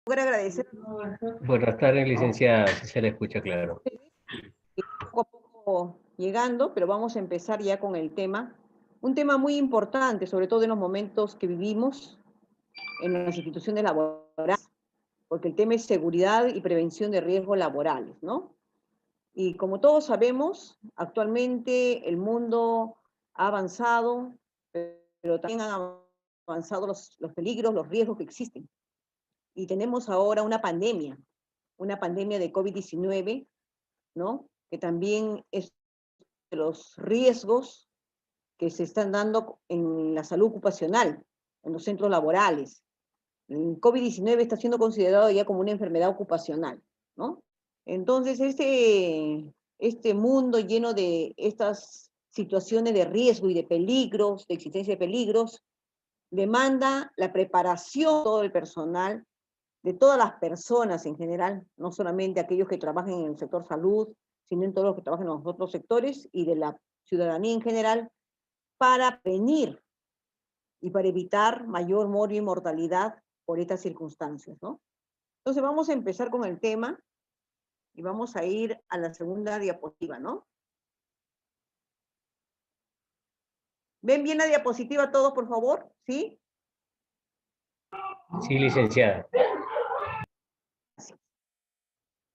Quiero agradecer Buenas tardes, licenciada, si se le escucha claro. poco a poco llegando, pero vamos a empezar ya con el tema. Un tema muy importante, sobre todo en los momentos que vivimos en las instituciones laborales, porque el tema es seguridad y prevención de riesgos laborales, ¿no? Y como todos sabemos, actualmente el mundo ha avanzado, pero también han avanzado los peligros, los riesgos que existen. Y tenemos ahora una pandemia de COVID-19, ¿no? Que también es de los riesgos que se están dando en la salud ocupacional, en los centros laborales. El COVID-19 está siendo considerado ya como una enfermedad ocupacional, ¿no? Entonces, este mundo lleno de estas situaciones de riesgo y de peligros, de existencia de peligros, demanda la preparación de todo el personal, de todas las personas en general, no solamente aquellos que trabajan en el sector salud, sino en todos los que trabajan en los otros sectores y de la ciudadanía en general, para prevenir y para evitar mayor morbio y mortalidad por estas circunstancias, ¿no? Entonces vamos a empezar con el tema y vamos a ir a la segunda diapositiva, ¿no? ¿Ven bien la diapositiva todos, por favor? ¿Sí? Sí, licenciada.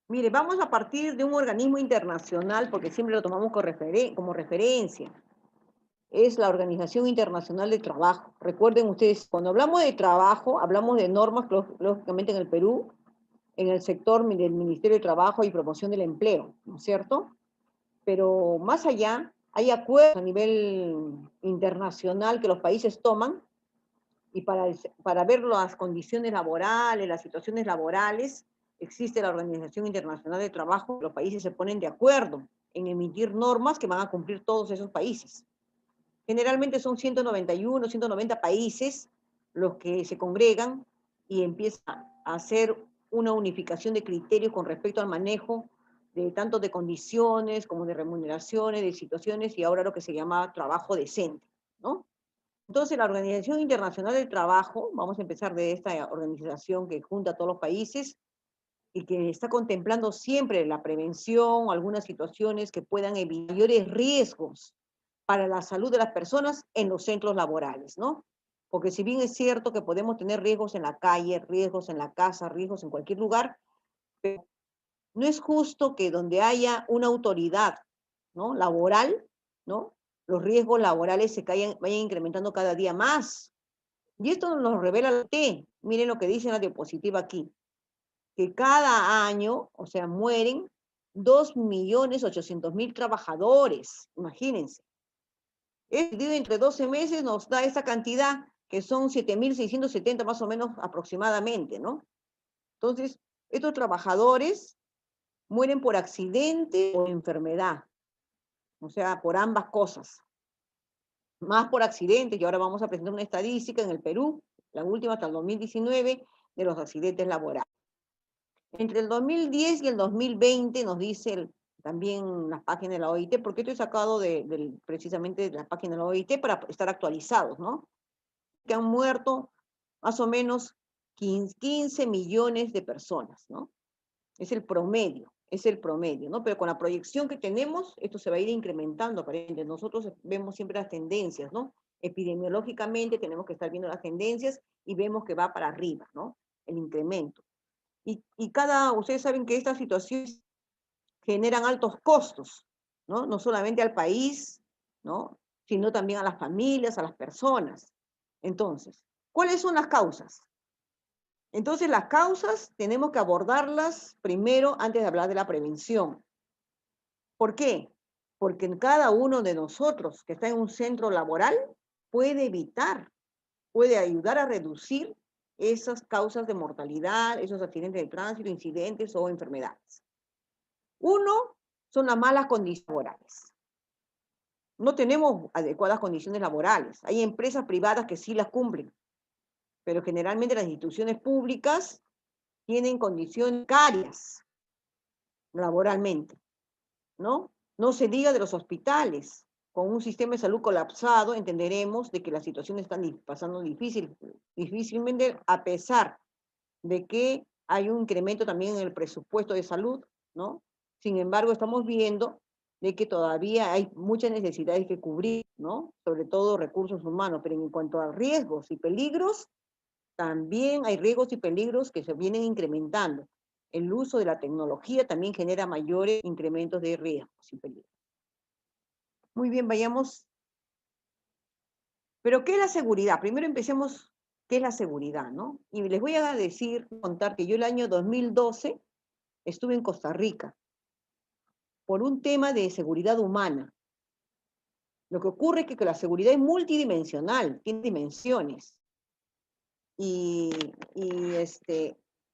Mire, vamos a partir de un organismo internacional, porque siempre lo tomamos como referencia. Es la Organización Internacional del Trabajo. Recuerden ustedes, cuando hablamos de trabajo, hablamos de normas, lógicamente en el Perú, en el sector del Ministerio de Trabajo y Promoción del Empleo, ¿no es cierto? Pero más allá, hay acuerdos a nivel internacional que los países toman y para ver las condiciones laborales, las situaciones laborales, existe la Organización Internacional de Trabajo, los países se ponen de acuerdo en emitir normas que van a cumplir todos esos países. Generalmente son 191, 190 países los que se congregan y empiezan a hacer una unificación de criterios con respecto al manejo de tanto de condiciones como de remuneraciones, de situaciones y ahora lo que se llama trabajo decente, ¿no? Entonces, la Organización Internacional del Trabajo, vamos a empezar de esta organización que junta a todos los países y que está contemplando siempre la prevención, algunas situaciones que puedan evitar mayores riesgos para la salud de las personas en los centros laborales, ¿no? Porque si bien es cierto que podemos tener riesgos en la calle, riesgos en la casa, riesgos en cualquier lugar, pero no es justo que donde haya una autoridad, ¿no? Laboral, ¿no? Los riesgos laborales vayan incrementando cada día más. Y esto nos revela la T. Miren lo que dice en la diapositiva aquí, que cada año, o sea, mueren 2.800.000 trabajadores, imagínense. Dividido entre 12 meses nos da esa cantidad, que son 7.670 más o menos aproximadamente, ¿no? Entonces, estos trabajadores mueren por accidente o enfermedad, o sea, por ambas cosas. Más por accidentes, y ahora vamos a presentar una estadística en el Perú, la última hasta el 2019, de los accidentes laborales. Entre el 2010 y el 2020 nos dice también las páginas de la OIT, porque esto he sacado precisamente de la página de la OIT para estar actualizados, ¿no? Que han muerto más o menos 15 millones de personas, ¿no? Es el promedio, ¿no? Pero con la proyección que tenemos, esto se va a ir incrementando, aparentemente. Nosotros vemos siempre las tendencias, ¿no? Epidemiológicamente tenemos que estar viendo las tendencias y vemos que va para arriba, ¿no? El incremento. Ustedes saben que estas situaciones generan altos costos, ¿no? No solamente al país, ¿no? Sino también a las familias, a las personas. Entonces, ¿cuáles son las causas? Entonces, las causas tenemos que abordarlas primero antes de hablar de la prevención. ¿Por qué? Porque en cada uno de nosotros que está en un centro laboral puede ayudar a reducir esas causas de mortalidad, esos accidentes de tránsito, incidentes o enfermedades. Uno, son las malas condiciones laborales. No tenemos adecuadas condiciones laborales. Hay empresas privadas que sí las cumplen, pero generalmente las instituciones públicas tienen condiciones precarias laboralmente, ¿no? No se diga de los hospitales. Con un sistema de salud colapsado, entenderemos de que las situaciones están pasando difícilmente, a pesar de que hay un incremento también en el presupuesto de salud, ¿no? Sin embargo, estamos viendo de que todavía hay muchas necesidades que cubrir, ¿no? Sobre todo recursos humanos, pero en cuanto a riesgos y peligros, también hay riesgos y peligros que se vienen incrementando. El uso de la tecnología también genera mayores incrementos de riesgos y peligros. Muy bien, vayamos. Pero, ¿qué es la seguridad? Primero empecemos, ¿qué es la seguridad, no? Y les voy a contar que yo el año 2012 estuve en Costa Rica por un tema de seguridad humana. Lo que ocurre es que la seguridad es multidimensional, tiene dimensiones. Y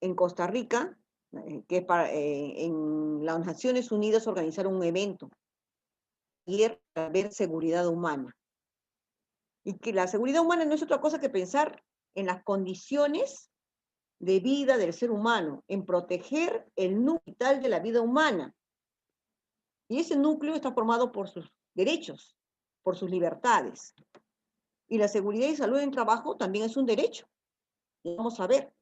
en Costa Rica, en las Naciones Unidas organizaron un evento para ver seguridad humana. Y que la seguridad humana no es otra cosa que pensar en las condiciones de vida del ser humano, en proteger el núcleo vital de la vida humana. Y ese núcleo está formado por sus derechos, por sus libertades. Y la seguridad y salud en trabajo también es un derecho. Vamos a ver.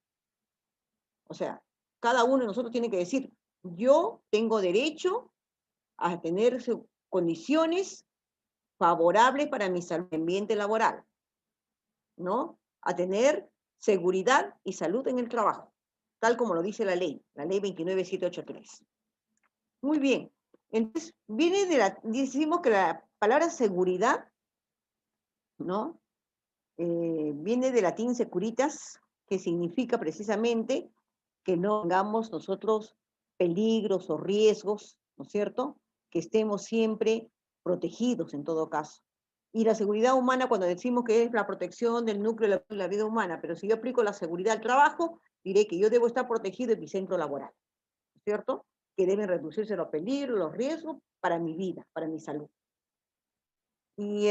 O sea, cada uno de nosotros tiene que decir, yo tengo derecho a tener condiciones favorables para mi ambiente laboral, ¿no? A tener seguridad y salud en el trabajo, tal como lo dice la ley 29783. Muy bien. Entonces, decimos que la palabra seguridad, ¿no? Viene del latín securitas, que significa precisamente que no tengamos nosotros peligros o riesgos, ¿no es cierto? Que estemos siempre protegidos en todo caso. Y la seguridad humana, cuando decimos que es la protección del núcleo de la vida humana, pero si yo aplico la seguridad al trabajo, diré que yo debo estar protegido en mi centro laboral, ¿no es cierto? Que deben reducirse los peligros, los riesgos para mi vida, para mi salud. Y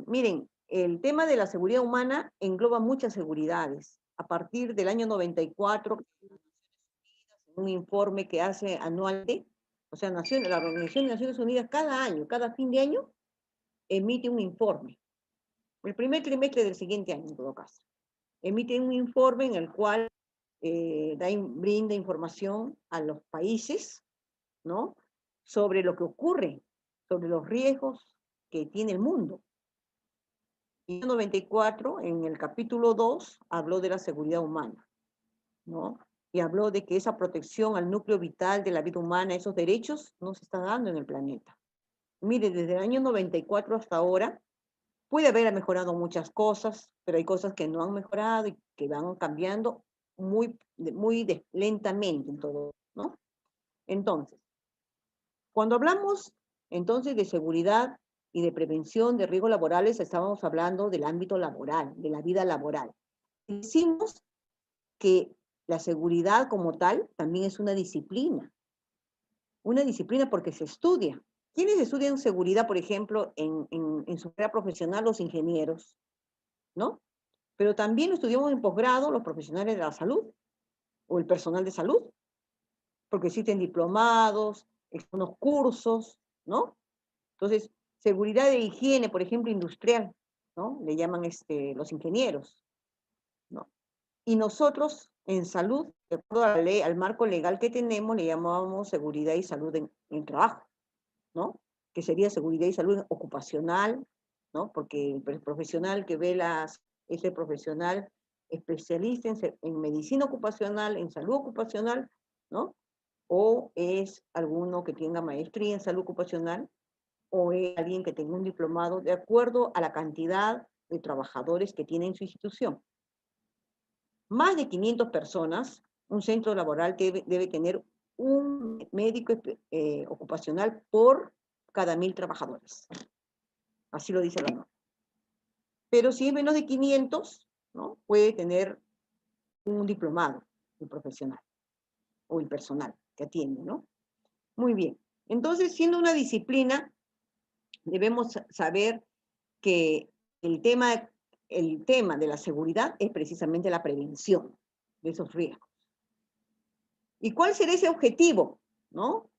miren, el tema de la seguridad humana engloba muchas seguridades. A partir del año 94, un informe que hace anualmente, o sea, la Organización de Naciones Unidas cada año, cada fin de año, emite un informe. El primer trimestre del siguiente año, en todo caso. Emite un informe en el cual brinda información a los países, ¿no? Sobre lo que ocurre, sobre los riesgos que tiene el mundo. Y en 94, en el capítulo 2, habló de la seguridad humana, ¿no? Y habló de que esa protección al núcleo vital de la vida humana, esos derechos, no se está dando en el planeta. Mire, desde el año 94 hasta ahora, puede haber mejorado muchas cosas, pero hay cosas que no han mejorado y que van cambiando muy lentamente en todo, ¿no? Entonces, cuando hablamos entonces de seguridad y de prevención de riesgos laborales, estábamos hablando del ámbito laboral, de la vida laboral. Decimos que la seguridad como tal también es una disciplina porque se estudia. ¿Quiénes estudian seguridad, por ejemplo, en su carrera profesional? Los ingenieros, ¿no? Pero también lo estudiamos en posgrado los profesionales de la salud o el personal de salud, porque existen diplomados, unos cursos, ¿no? Entonces, seguridad e higiene, por ejemplo, industrial, ¿no? Le llaman los ingenieros, ¿no? Y nosotros en salud, de acuerdo a la ley, al marco legal que tenemos, le llamamos seguridad y salud en el trabajo, ¿no? Que sería seguridad y salud ocupacional, ¿no? Porque el profesional que ve es el profesional especialista en medicina ocupacional, en salud ocupacional, ¿no? O es alguno que tenga maestría en salud ocupacional, o es alguien que tenga un diplomado, de acuerdo a la cantidad de trabajadores que tiene en su institución. Más de 500 personas, un centro laboral debe tener un médico ocupacional por cada 1000 trabajadores. Así lo dice la norma. Pero si es menos de 500, ¿no? Puede tener un diplomado, el profesional o el personal que atiende, ¿no? Muy bien. Entonces, siendo una disciplina, debemos saber que el tema de la seguridad es precisamente la prevención de esos riesgos. ¿Y cuál será ese objetivo? ¿No?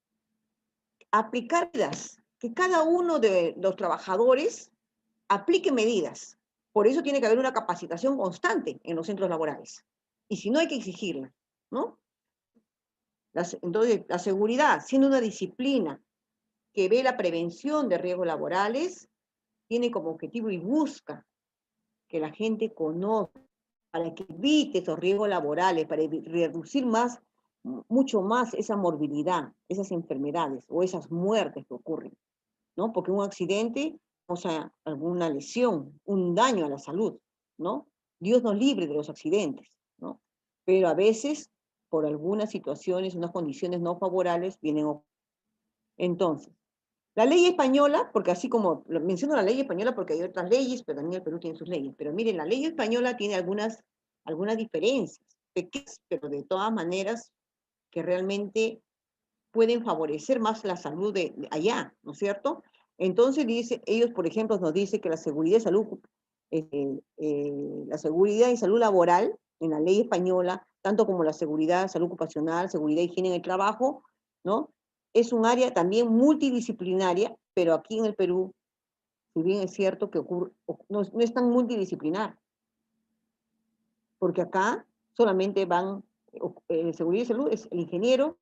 Aplicar medidas, que cada uno de los trabajadores aplique medidas. Por eso tiene que haber una capacitación constante en los centros laborales. Y si no, hay que exigirla. ¿no? Entonces, la seguridad, siendo una disciplina que ve la prevención de riesgos laborales, tiene como objetivo y busca que la gente conozca para que evite esos riesgos laborales, para reducir mucho más esa morbilidad, esas enfermedades o esas muertes que ocurren, ¿no? Porque un accidente, o sea, alguna lesión, un daño a la salud, ¿no? Dios nos libre de los accidentes, ¿no? Pero a veces, por algunas situaciones, unas condiciones no favorables, vienen. Entonces, la ley española, porque así como menciono la ley española porque hay otras leyes, pero también el Perú tiene sus leyes, pero miren, la ley española tiene algunas diferencias, pequeñas, pero de todas maneras que realmente pueden favorecer más la salud de allá, ¿no es cierto? Entonces dice, ellos, por ejemplo, nos dicen que la seguridad y salud laboral en la ley española, tanto como la seguridad, salud ocupacional, seguridad y higiene en el trabajo, ¿no? Es un área también multidisciplinaria, pero aquí en el Perú, si bien es cierto que no es tan multidisciplinar, porque acá solamente van, seguridad y salud es el ingeniero,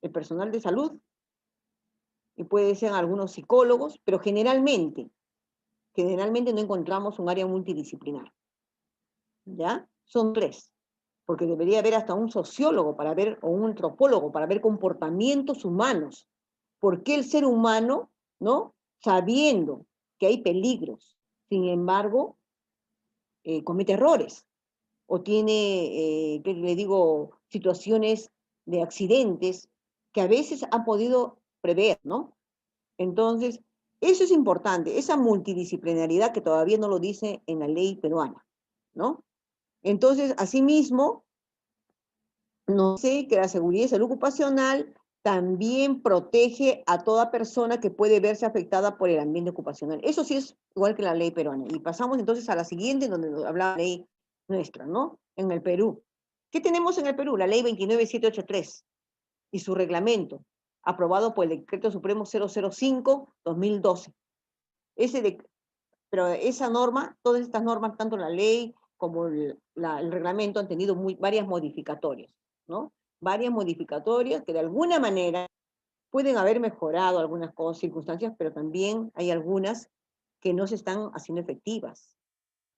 el personal de salud, y puede ser algunos psicólogos, pero generalmente no encontramos un área multidisciplinar, ¿ya? Son tres, porque debería haber hasta un sociólogo para ver, o un antropólogo para ver comportamientos humanos. ¿Por qué el ser humano, ¿no? Sabiendo que hay peligros, sin embargo, comete errores, o tiene, ¿qué le digo?, situaciones de accidentes que a veces ha podido prever, ¿no? Entonces, eso es importante, esa multidisciplinaridad que todavía no lo dice en la ley peruana, ¿no? Entonces, asimismo, no sé que la seguridad y salud ocupacional también protege a toda persona que puede verse afectada por el ambiente ocupacional. Eso sí es igual que la ley peruana. Y pasamos entonces a la siguiente, donde nos habla la ley nuestra, ¿no? En el Perú. ¿Qué tenemos en el Perú? La ley 29783 y su reglamento, aprobado por el Decreto Supremo 005-2012. Pero esa norma, todas estas normas, tanto la ley como el reglamento, han tenido varias modificatorias, ¿no? Varias modificatorias que de alguna manera pueden haber mejorado algunas cosas, circunstancias, pero también hay algunas que no se están haciendo efectivas.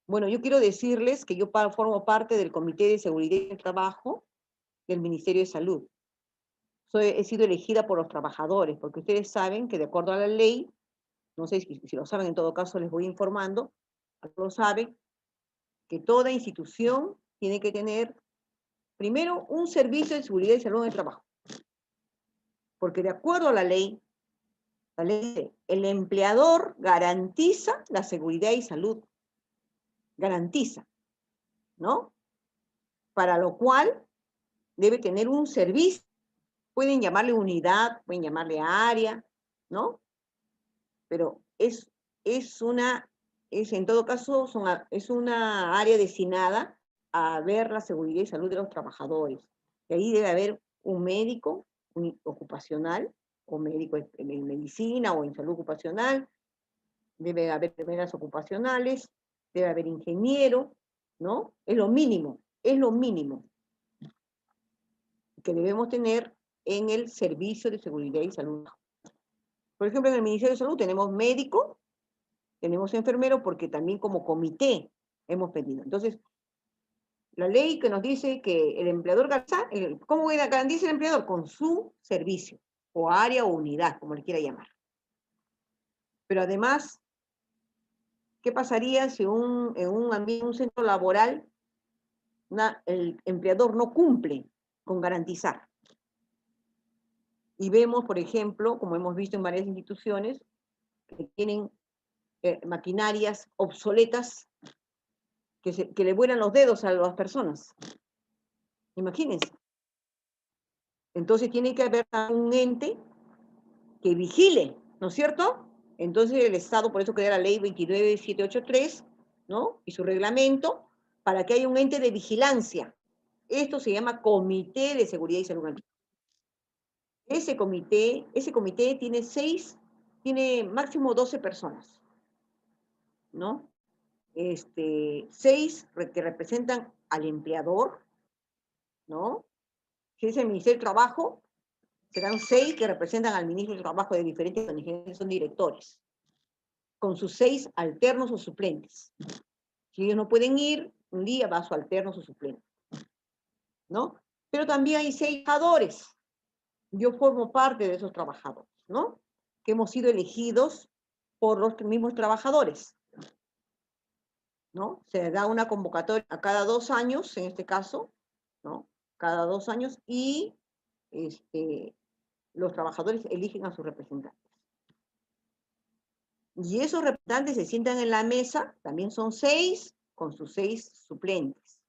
Bueno, yo quiero decirles que yo formo parte del Comité de Seguridad y Trabajo del Ministerio de Salud. He sido elegida por los trabajadores, porque ustedes saben que de acuerdo a la ley, no sé si lo saben, en todo caso les voy informando, lo saben, que toda institución tiene que tener, primero, un servicio de seguridad y salud en el trabajo. Porque de acuerdo a la ley dice, el empleador garantiza la seguridad y salud. Garantiza, ¿no? Para lo cual debe tener un servicio. Pueden llamarle unidad, pueden llamarle área, ¿no? Pero en todo caso, es una área destinada a ver la seguridad y salud de los trabajadores. Y ahí debe haber un médico ocupacional, o médico en medicina o en salud ocupacional, debe haber enfermeras ocupacionales, debe haber ingeniero, ¿no? Es lo mínimo que debemos tener en el servicio de seguridad y salud. Por ejemplo, en el Ministerio de Salud tenemos médico, tenemos enfermero, porque también como comité hemos pedido. Entonces, la ley que nos dice que el empleador garantiza, ¿cómo garantiza el empleador? Con su servicio, o área o unidad, como le quiera llamar. Pero además, ¿qué pasaría si en un centro laboral el empleador no cumple con garantizar? Y vemos, por ejemplo, como hemos visto en varias instituciones, que tienen maquinarias obsoletas que le vuelan los dedos a las personas. Imagínense. Entonces tiene que haber un ente que vigile, ¿no es cierto? Entonces el Estado, por eso crea la ley 29783, ¿no? Y su reglamento, para que haya un ente de vigilancia. Esto se llama Comité de Seguridad y Salud Ambiental. Ese comité tiene máximo 12 personas, ¿no? 6 que representan al empleador, ¿no? Si es el Ministerio de Trabajo, serán 6 que representan al Ministro de Trabajo de diferentes organizaciones, son directores, con sus 6 alternos o suplentes. Si ellos no pueden ir, un día va su alterno o su suplente, ¿no? Pero también hay 6 trabajadores. Yo formo parte de esos trabajadores, ¿no? Que hemos sido elegidos por los mismos trabajadores, ¿no? Se da una convocatoria a cada 2 años, en este caso, ¿no? Cada 2 años, y los trabajadores eligen a sus representantes. Y esos representantes se sientan en la mesa, también son 6, con sus 6 suplentes,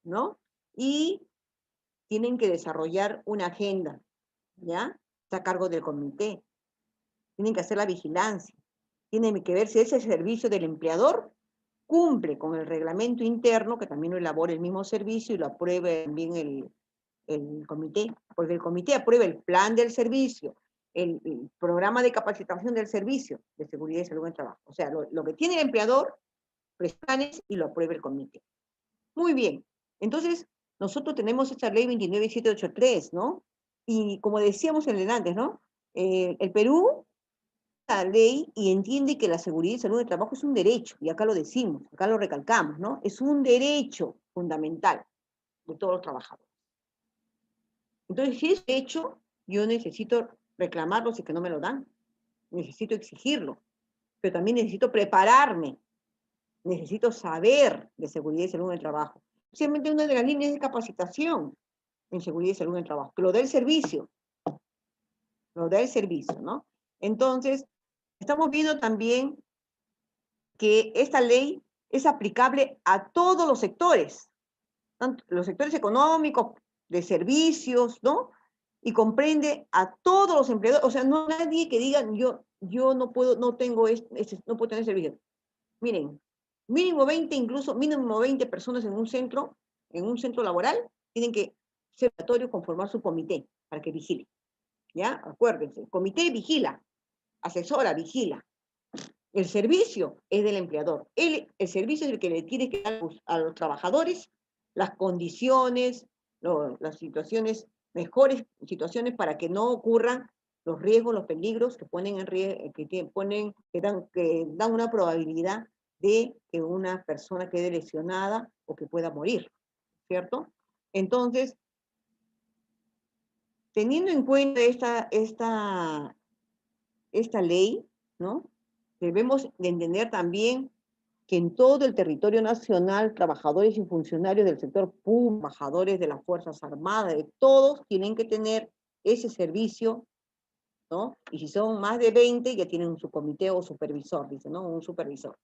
¿no? Y tienen que desarrollar una agenda, ¿ya? Está a cargo del comité. Tienen que hacer la vigilancia. Tienen que ver si ese servicio del empleador cumple con el reglamento interno, que también lo elabora el mismo servicio y lo apruebe también el comité, porque el comité aprueba el plan del servicio, el programa de capacitación del servicio de seguridad y salud en el trabajo. O sea, lo que tiene el empleador, planes y lo aprueba el comité. Muy bien. Entonces, nosotros tenemos esta ley 29783, ¿no? Y como decíamos en el antes, ¿no? El Perú, la ley, y entiende que la seguridad y salud del trabajo es un derecho, y acá lo decimos, acá lo recalcamos, ¿no? Es un derecho fundamental de todos los trabajadores. Entonces, si es derecho, yo necesito reclamarlo si es que no me lo dan. Necesito exigirlo, pero también necesito prepararme. Necesito saber de seguridad y salud en el trabajo. Simplemente una de las líneas de capacitación en seguridad y salud en el trabajo, que lo da el servicio. Lo da el servicio, ¿no? Entonces, estamos viendo también que esta ley es aplicable a todos los sectores, tanto los sectores económicos, de servicios, ¿no? Y comprende a todos los empleadores. O sea, no hay nadie que diga, yo no puedo, no tengo no puedo tener servicio. Miren, mínimo 20, incluso mínimo 20 personas en un centro laboral, tienen que ser obligatorios conformar su comité para que vigile. ¿Ya? Acuérdense, el comité vigila, asesora, vigila. El servicio es del empleador. El servicio es el que le tiene que dar a los trabajadores las condiciones, las situaciones, mejores situaciones para que no ocurran los riesgos, los peligros que ponen en riesgo, que dan una probabilidad de que una persona quede lesionada o que pueda morir, ¿cierto? Entonces, teniendo en cuenta esta ley, ¿no? Debemos de entender también que en todo el territorio nacional, trabajadores y funcionarios del sector público, trabajadores de las Fuerzas Armadas, de todos tienen que tener ese servicio, ¿no? Y si son más de 20, ya tienen un subcomité o supervisor, dice, ¿no? Un supervisor.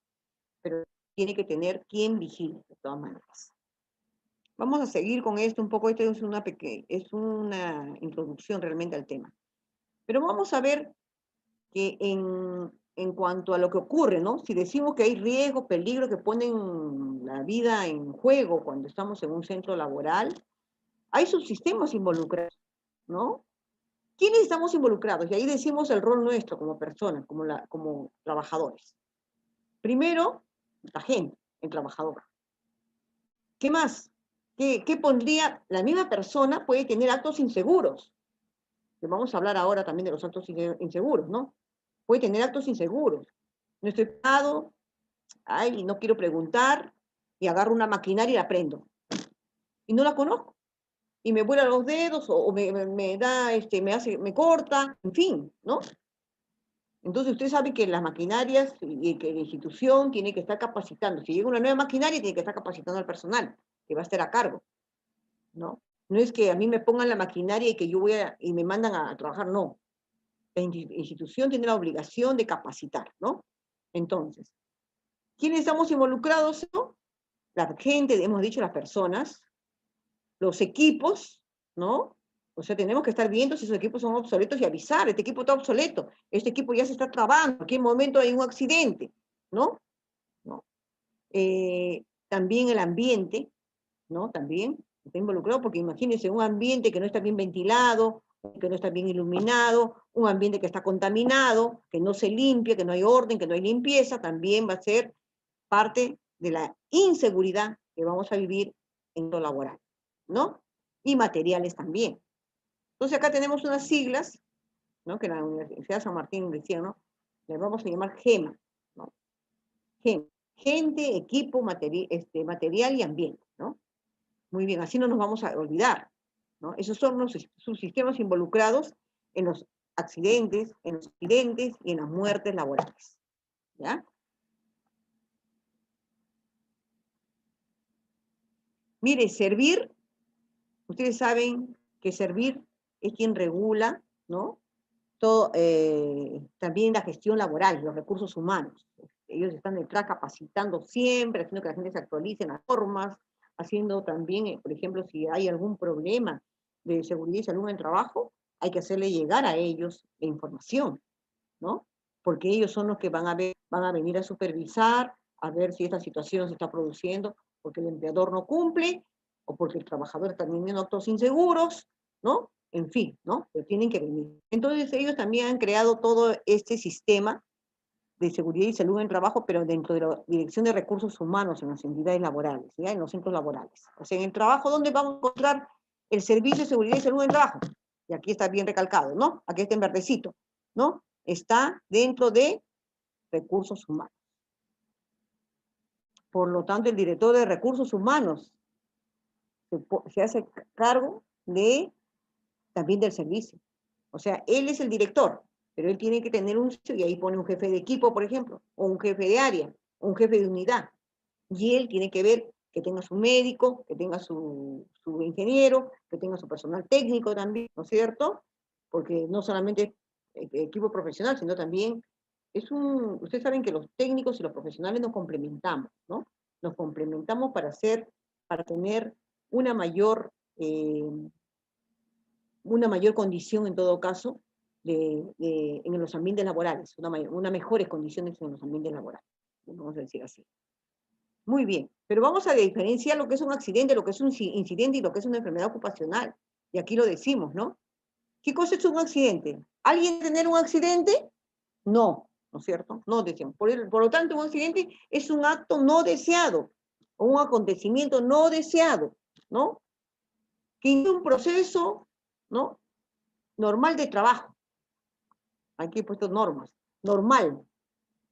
Pero tiene que tener quien vigile, de todas maneras. Vamos a seguir con esto un poco, esto es una introducción realmente al tema. Pero vamos a ver que en cuanto a lo que ocurre, ¿no? Si decimos que hay riesgo, peligro que ponen la vida en juego cuando estamos en un centro laboral, hay subsistemas involucrados, ¿no? ¿Quiénes estamos involucrados? Y ahí decimos el rol nuestro como personas, como trabajadores. Primero, la gente, el trabajador. ¿Qué más? ¿Qué pondría? La misma persona puede tener actos inseguros. Que vamos a hablar ahora también de los actos inseguros, ¿no? Puede tener actos inseguros. No estoy preparado, ay, no quiero preguntar, y agarro una maquinaria y la prendo. Y no la conozco. Y me vuelan los dedos, o me corta, en fin, ¿no? Entonces usted sabe que las maquinarias y que la institución tiene que estar capacitando. Si llega una nueva maquinaria, tiene que estar capacitando al personal que va a estar a cargo, ¿no? No es que a mí me pongan la maquinaria y que y me mandan a trabajar, no. La institución tiene la obligación de capacitar, ¿no? Entonces, ¿quiénes estamos involucrados? ¿No? La gente, hemos dicho las personas, los equipos, ¿no? O sea, tenemos que estar viendo si esos equipos son obsoletos y avisar, este equipo está obsoleto, este equipo ya se está trabando, en cualquier momento hay un accidente, ¿no? ¿No? También el ambiente, ¿no? También está involucrado, porque imagínense un ambiente que no está bien ventilado, que no está bien iluminado, un ambiente que está contaminado, que no se limpia, que no hay orden, que no hay limpieza, también va a ser parte de la inseguridad que vamos a vivir en lo laboral, ¿no? y materiales también. Entonces acá tenemos unas siglas, ¿no? Que la Universidad de San Martín decía, ¿no? Le vamos a llamar GEMA, ¿no? GEMA. Gente, equipo, material y ambiente, ¿no? Muy bien, así no nos vamos a olvidar, ¿no? Esos son los subsistemas involucrados en los accidentes y en las muertes laborales, ¿ya? Mire, servir, ustedes saben que servir es quien regula, ¿no? Todo, también la gestión laboral, los recursos humanos. Ellos están detrás capacitando siempre, haciendo que la gente se actualice en las normas, haciendo también, por ejemplo, si hay algún problema de seguridad y salud en el trabajo, hay que hacerle llegar a ellos la información, ¿no? Porque ellos son los que van a venir a supervisar, a ver si esta situación se está produciendo, porque el empleador no cumple, o porque el trabajador está teniendo actos inseguros, ¿no? En fin, ¿no? Pero tienen que venir. Entonces ellos también han creado todo este sistema de seguridad y salud en el trabajo, pero dentro de la Dirección de Recursos Humanos en las entidades laborales, ¿ya? En los centros laborales. O sea, en el trabajo, ¿dónde vamos a encontrar el Servicio de Seguridad y Salud en el Trabajo? Y aquí está bien recalcado, ¿no? Aquí está en verdecito, ¿no? Está dentro de Recursos Humanos. Por lo tanto, el director de Recursos Humanos se hace cargo también del servicio. O sea, él es el director, pero él tiene que tener un sitio y ahí pone un jefe de equipo, por ejemplo, o un jefe de área, o un jefe de unidad. Y él tiene que ver que tenga su médico, que tenga su ingeniero, que tenga su personal técnico también, ¿no es cierto? Porque no solamente equipo profesional, sino también ustedes saben que los técnicos y los profesionales nos complementamos, ¿no? Nos complementamos para tener una mayor condición en todo caso en los ambientes laborales, unas mejores condiciones en los ambientes laborales, vamos a decir así. Muy bien, pero vamos a diferenciar lo que es un accidente, lo que es un incidente y lo que es una enfermedad ocupacional. Y aquí lo decimos, ¿no? ¿Qué cosa es un accidente? ¿Alguien tener un accidente? No, ¿no es cierto? No decimos. Por lo tanto, un accidente es un acto no deseado, o un acontecimiento no deseado, ¿no? Que inicia un proceso, ¿no? Normal de trabajo. Aquí he puesto normas. Normal.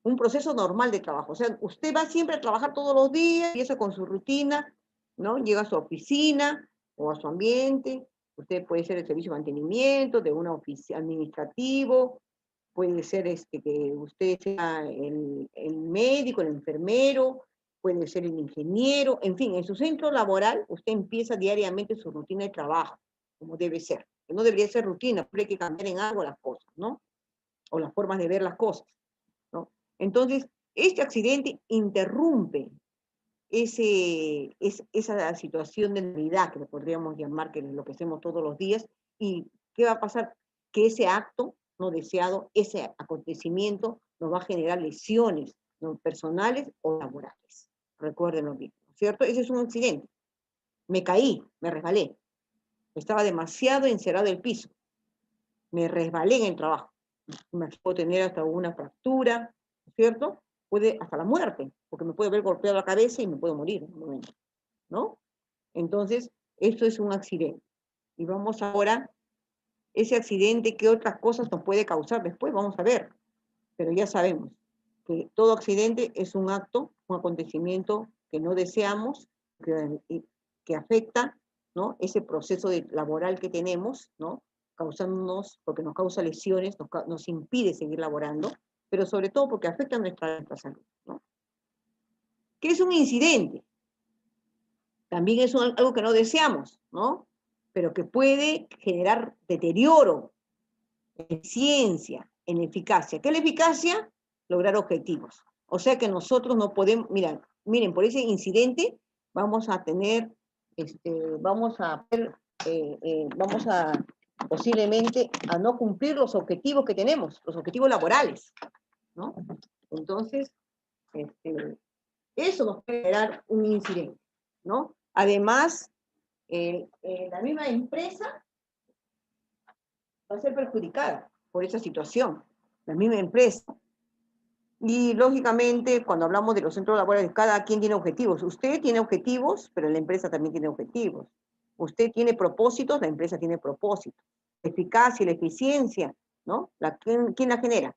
Un proceso normal de trabajo. O sea, usted va siempre a trabajar todos los días, empieza con su rutina, ¿no? Llega a su oficina o a su ambiente. Usted puede ser el servicio de mantenimiento, de una oficina administrativo, puede ser que usted sea el médico, el enfermero, puede ser el ingeniero, en fin, en su centro laboral usted empieza diariamente su rutina de trabajo, como debe ser. Que no debería ser rutina, pero hay que cambiar en algo las cosas, ¿no? O las formas de ver las cosas, ¿no? Entonces, este accidente interrumpe esa situación de realidad que le podríamos llamar, que es lo que hacemos todos los días, y ¿qué va a pasar? Que ese acto no deseado, ese acontecimiento nos va a generar lesiones, ¿no? Personales o laborales. Recuérdenlo bien, ¿cierto? Ese es un accidente. Me caí, me resbalé. Estaba demasiado encerrado el piso. Me resbalé en el trabajo. Me puedo tener hasta una fractura, ¿cierto? Puede hasta la muerte, porque me puede haber golpeado la cabeza y me puedo morir en un momento, ¿no? Entonces, esto es un accidente. Y vamos ahora, ese accidente, ¿qué otras cosas nos puede causar? Después vamos a ver, pero ya sabemos que todo accidente es un acto, un acontecimiento que no deseamos, que afecta, ¿no? Ese proceso laboral que tenemos, ¿no? Causándonos, porque nos causa lesiones, nos impide seguir laborando, pero sobre todo porque afecta nuestra salud, ¿no? ¿Qué es un incidente? También es algo que no deseamos, ¿no? Pero que puede generar deterioro en eficiencia, en eficacia. ¿Qué es la eficacia? Lograr objetivos. O sea que nosotros no podemos, miren, por ese incidente vamos a tener, vamos a posiblemente a no cumplir los objetivos que tenemos, los objetivos laborales, ¿no? Entonces, eso nos puede generar un incidente, ¿no? Además, la misma empresa va a ser perjudicada por esa situación, la misma empresa. Y lógicamente, cuando hablamos de los centros laborales, cada quien tiene objetivos. Usted tiene objetivos, pero la empresa también tiene objetivos. Usted tiene propósitos, la empresa tiene propósitos. La eficacia y la eficiencia, ¿no? ¿Quién la genera?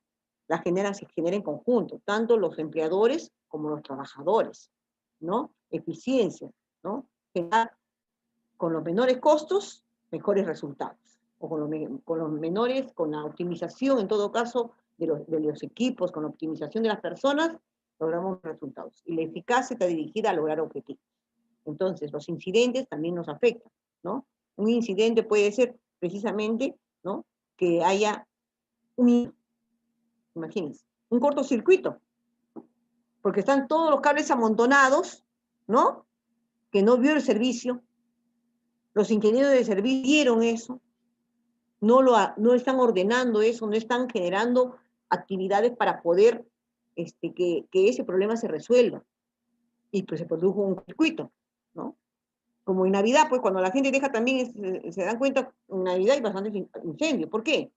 Se genera en conjunto, tanto los empleadores como los trabajadores, ¿no? Eficiencia, ¿no? Generar con los menores costos, mejores resultados. O con los menores, con la optimización, en todo caso, de los equipos, con la optimización de las personas, logramos resultados. Y la eficacia está dirigida a lograr objetivos. Entonces, los incidentes también nos afectan, ¿no? Un incidente puede ser precisamente, ¿no? Que haya imagínense, un cortocircuito, porque están todos los cables amontonados, ¿no? Que no vio el servicio, los ingenieros de servicio vieron eso, no están ordenando eso, no están generando actividades para poder que ese problema se resuelva. Y pues se produjo un circuito, ¿no? Como en Navidad, pues cuando la gente deja también, se dan cuenta, en Navidad hay bastantes incendios. ¿Por qué?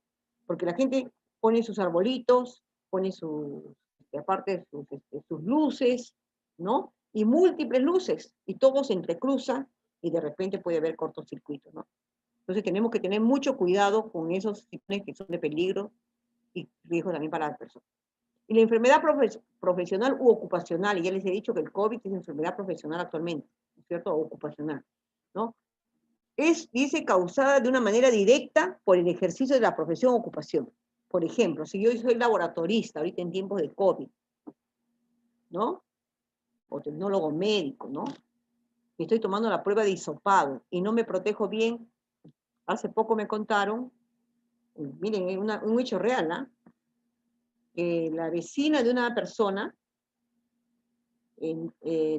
Porque la gente pone sus arbolitos, pone aparte sus luces, ¿no? Y múltiples luces, y todo se entrecruza, y de repente puede haber cortocircuito, ¿no? Entonces tenemos que tener mucho cuidado con esos situaciones que son de peligro y riesgo también para las personas. Y la enfermedad profesional u ocupacional, y ya les he dicho que el COVID es enfermedad profesional actualmente, ¿no es cierto? O ocupacional, ¿no? Dice, causada de una manera directa por el ejercicio de la profesión o ocupación. Por ejemplo, si yo soy laboratorista ahorita en tiempos de COVID, ¿no? O tecnólogo médico, ¿no? Y estoy tomando la prueba de hisopado y no me protejo bien. Hace poco me contaron, miren, es un hecho real, ¿no? Que la vecina de una persona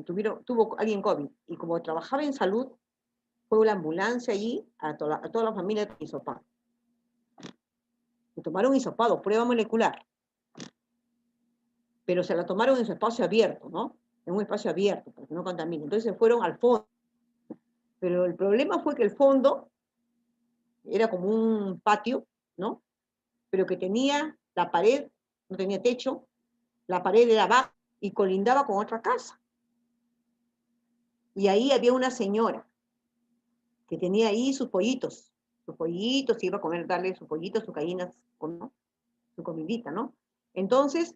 tuvo alguien COVID, y como trabajaba en salud, fue la ambulancia allí a toda la familia de hisopado. Le tomaron hisopado, prueba molecular, pero se la tomaron en su espacio abierto, ¿no? En un espacio abierto, para que no contamine. Entonces se fueron al fondo. Pero el problema fue que el fondo era como un patio, ¿no? Pero que tenía la pared, no tenía techo, la pared era baja y colindaba con otra casa. Y ahí había una señora que tenía ahí sus pollitos, iba a comer, darle sus pollitos, sus gallinas, ¿no? Su comidita, ¿no? Entonces,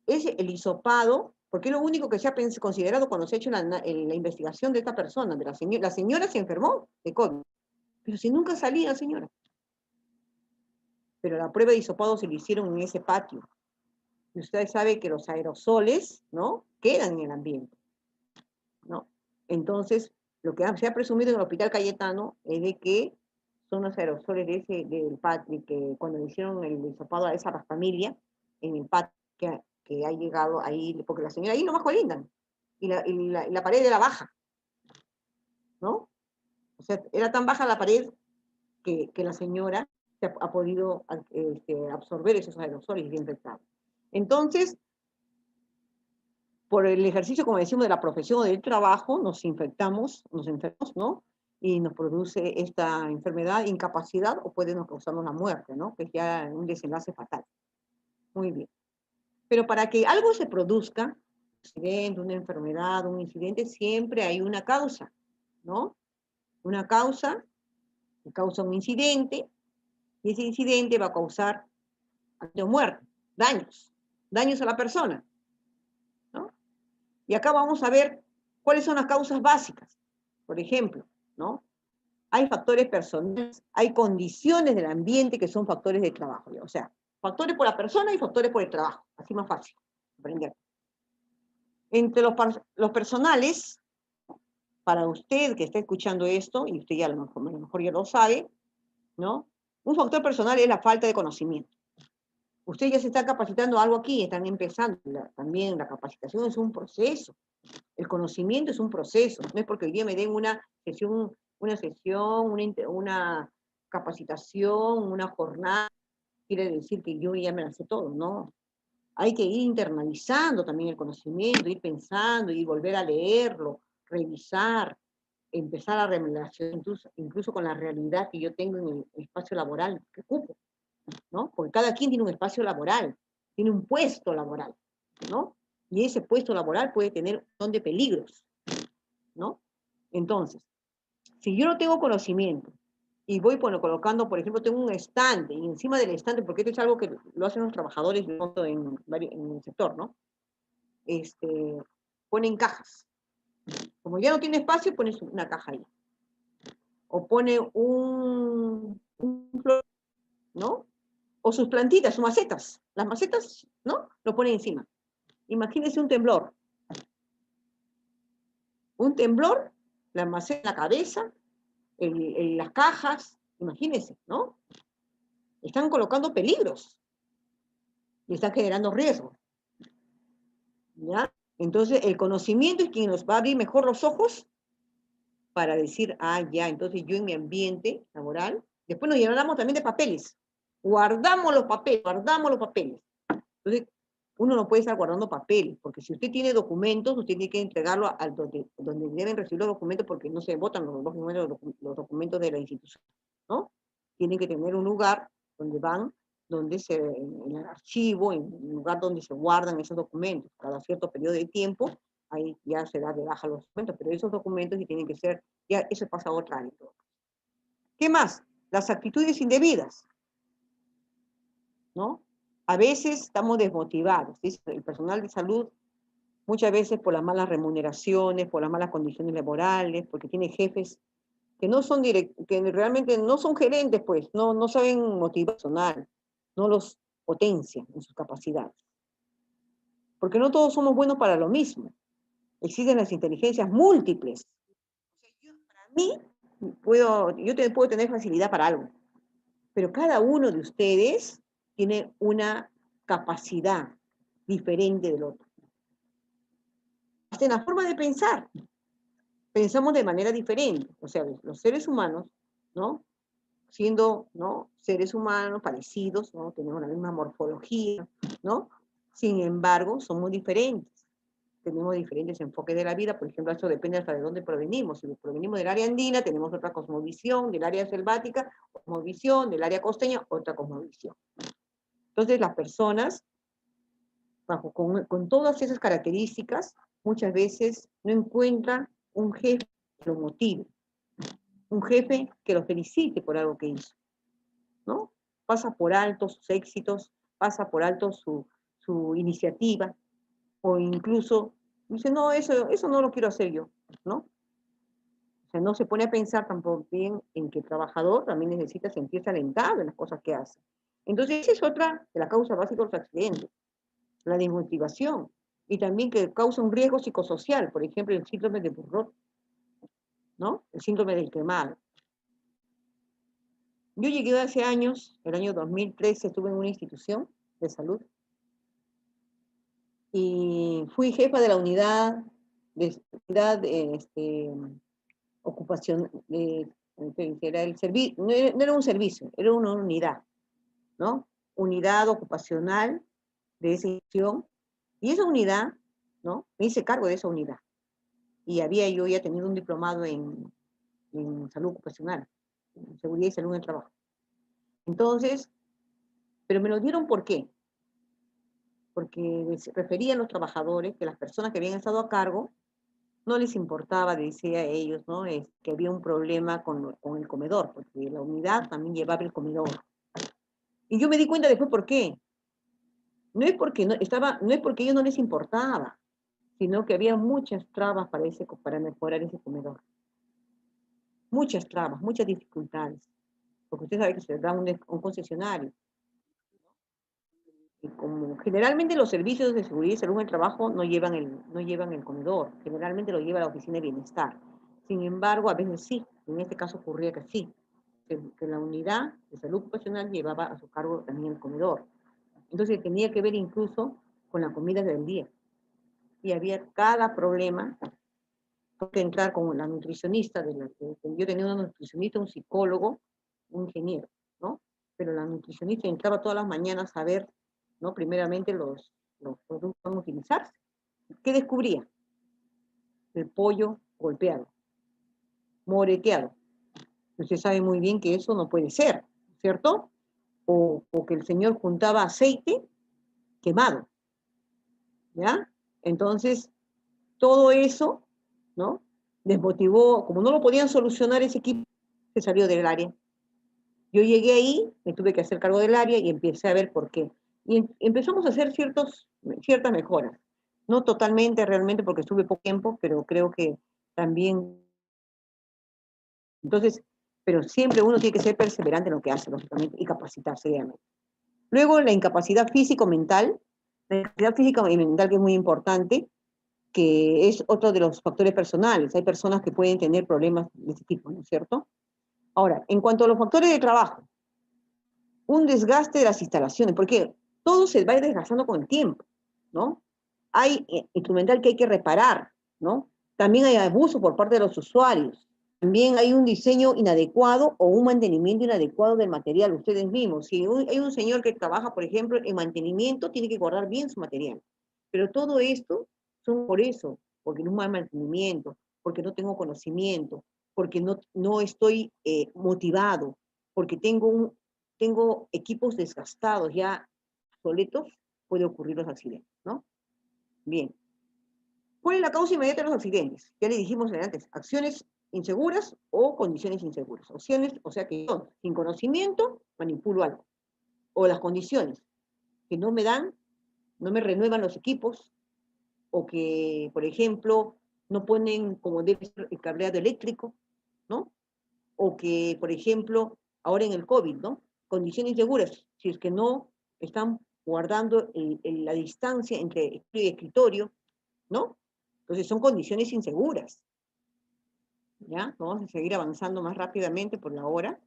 el hisopado, porque es lo único que se ha considerado cuando se ha hecho la investigación de esta persona, de la señora se enfermó de COVID, pero si nunca salía, señora. Pero la prueba de hisopado se le hicieron en ese patio. Y usted sabe que los aerosoles, ¿no? Quedan en el ambiente, ¿no? Entonces, lo que se ha presumido en el Hospital Cayetano es de que son los aerosoles del patio, que cuando le hicieron el hisopado a esa familia, en el patio, que ha llegado ahí, porque la señora ahí nomás colindan, y la pared era baja, ¿no? O sea, era tan baja la pared que la señora ha podido absorber esos aerosoles y infectados. Entonces, por el ejercicio, como decimos, de la profesión o del trabajo, nos enfermamos, ¿no? Y nos produce esta enfermedad, incapacidad, o puede nos causarnos la muerte, ¿no? Que es ya un desenlace fatal. Muy bien. Pero para que algo se produzca, un accidente, una enfermedad, un incidente, siempre hay una causa, ¿no? Una causa que causa un incidente, y ese incidente va a causar muerte, daños a la persona, ¿no? Y acá vamos a ver cuáles son las causas básicas. Por ejemplo, ¿no? Hay factores personales, hay condiciones del ambiente que son factores de trabajo. O sea, factores por la persona y factores por el trabajo. Así más fácil aprender. Entre los personales, para usted que está escuchando esto, y usted ya a lo mejor ya lo sabe, ¿no? Un factor personal es la falta de conocimiento. Usted ya se está capacitando algo aquí, están empezando. También la capacitación es un proceso. El conocimiento es un proceso. No es porque hoy día me den una sesión, una capacitación, una jornada, quiere decir que yo ya me la sé todo, ¿no? Hay que ir internalizando también el conocimiento, ir pensando, ir volver a leerlo, revisar, empezar a relacionar incluso con la realidad que yo tengo en el espacio laboral que ocupo, ¿no? Porque cada quien tiene un espacio laboral, tiene un puesto laboral, ¿no? Y ese puesto laboral puede tener un montón de peligros, ¿no? Entonces, Si yo no tengo conocimiento y voy colocando, por ejemplo, tengo un estante y encima del estante, porque esto es algo que lo hacen los trabajadores en el sector, ¿no? Ponen cajas. Como ya no tiene espacio, pones una caja ahí. O pone un flor, ¿no? O sus plantitas, sus macetas. Las macetas, ¿no? Lo pone encima. Imagínense un temblor. Un temblor, la maceta en la cabeza, las cajas, imagínense, ¿no? Están colocando peligros y están generando riesgos, ¿ya? Entonces, el conocimiento es quien nos va a abrir mejor los ojos para decir, ah, ya, entonces yo en mi ambiente laboral, después nos llenamos también de papeles, guardamos los papeles, Entonces, uno no puede estar guardando papeles, porque si usted tiene documentos, usted tiene que entregarlo al donde deben recibir los documentos, porque no se votan los documentos de la institución, ¿no? Tienen que tener un lugar donde van, en el archivo, en el lugar donde se guardan esos documentos. Cada cierto periodo de tiempo, ahí ya se da de baja los documentos, pero esos documentos sí tienen que ser, ya eso pasa a otra área. ¿Qué más? Las actitudes indebidas, ¿no? A veces estamos desmotivados, ¿sí? El personal de salud, muchas veces por las malas remuneraciones, por las malas condiciones laborales, porque tiene jefes que no son que realmente no son gerentes, pues, no saben motivar personal, no los potencian en sus capacidades. Porque no todos somos buenos para lo mismo. Existen las inteligencias múltiples. Para mí, yo puedo tener facilidad para algo, pero cada uno de ustedes tiene una capacidad diferente del otro. Hasta en la forma de pensar, pensamos de manera diferente. O sea, los seres humanos, ¿no? Siendo, ¿no? Seres humanos parecidos, ¿no? Tenemos la misma morfología, ¿no? Sin embargo, somos diferentes. Tenemos diferentes enfoques de la vida, por ejemplo, eso depende hasta de dónde provenimos. Si provenimos del área andina, tenemos otra cosmovisión, del área selvática, cosmovisión, del área costeña, otra cosmovisión. Entonces, las personas, con todas esas características, muchas veces no encuentran un jefe que lo motive, un jefe que lo felicite por algo que hizo, ¿no? Pasa por alto sus éxitos, pasa por alto su iniciativa, o incluso dice, no, eso no lo quiero hacer yo, ¿no? O sea, no se pone a pensar tampoco bien en que el trabajador también necesita sentirse alentado en las cosas que hace. Entonces, esa es otra de las causas básicas de los accidentes, la desmotivación, y también que causa un riesgo psicosocial, por ejemplo, el síndrome de Burnout, ¿no? El síndrome del quemado. Yo llegué hace años, el año 2013, estuve en una institución de salud, y fui jefa de la unidad ocupación, era el servicio, no era un servicio, era una unidad, ¿no? Unidad ocupacional de esa institución, y esa unidad, ¿no? Me hice cargo de esa unidad, y yo ya tenido un diplomado en salud ocupacional, en seguridad y salud en el trabajo. Entonces, pero me lo dieron ¿por qué? Porque se referían los trabajadores que las personas que habían estado a cargo no les importaba, decía a ellos, ¿no? Que había un problema con el comedor, porque la unidad también llevaba el comedor. Y yo me di cuenta después por qué. No es porque no es porque a ellos no les importaba, sino que había muchas trabas para mejorar ese comedor. Muchas trabas, muchas dificultades. Porque usted sabe que se da un concesionario. Y como generalmente los servicios de seguridad y salud en el trabajo no llevan el comedor, generalmente lo lleva la oficina de bienestar. Sin embargo, a veces sí, en este caso ocurría que sí, que la unidad de salud ocupacional llevaba a su cargo también el comedor. Entonces tenía que ver incluso con la comida del día. Y había cada problema, tengo que entrar con la nutricionista, yo tenía una nutricionista, un psicólogo, un ingeniero, ¿no? Pero la nutricionista entraba todas las mañanas a ver, ¿no? Primeramente los productos que van a utilizarse. ¿Qué descubría? El pollo golpeado, moreteado. Usted sabe muy bien que eso no puede ser, ¿cierto? O que el señor juntaba aceite quemado, ¿ya? Entonces, todo eso, ¿no? desmotivó, como no lo podían solucionar ese equipo, se salió del área. Yo llegué ahí, me tuve que hacer cargo del área y empecé a ver por qué. Y empezamos a hacer ciertas mejoras. No totalmente, realmente, porque estuve poco tiempo, pero creo que también. Entonces, pero siempre uno tiene que ser perseverante en lo que hace, lógicamente, y capacitarse diariamente. Luego, la incapacidad físico-mental. La incapacidad física y mental, que es muy importante, que es otro de los factores personales. Hay personas que pueden tener problemas de este tipo, ¿no es cierto? Ahora, en cuanto a los factores de trabajo, un desgaste de las instalaciones, porque todo se va a ir desgastando con el tiempo, ¿no? Hay instrumental que hay que reparar, ¿no? También hay abuso por parte de los usuarios. También hay un diseño inadecuado o un mantenimiento inadecuado del material, ustedes mismos. Si hay un señor que trabaja, por ejemplo, en mantenimiento, tiene que guardar bien su material. Pero todo esto son por eso, porque no hay mantenimiento, porque no tengo conocimiento, porque no estoy motivado, porque tengo equipos desgastados, ya obsoletos, puede ocurrir los accidentes, ¿no? Bien. ¿Cuál es la causa inmediata de los accidentes? Ya le dijimos antes, acciones inseguras o condiciones inseguras. Opciones, o sea que yo, sin conocimiento, manipulo algo. O las condiciones, que no me renuevan los equipos, o que, por ejemplo, no ponen como debe ser el cableado eléctrico, ¿no? O que, por ejemplo, ahora en el COVID, ¿no? Condiciones seguras, si es que no están guardando la distancia entre escritorio y escritorio, ¿no? Entonces son condiciones inseguras. ¿Ya? Vamos a seguir avanzando más rápidamente por la hora.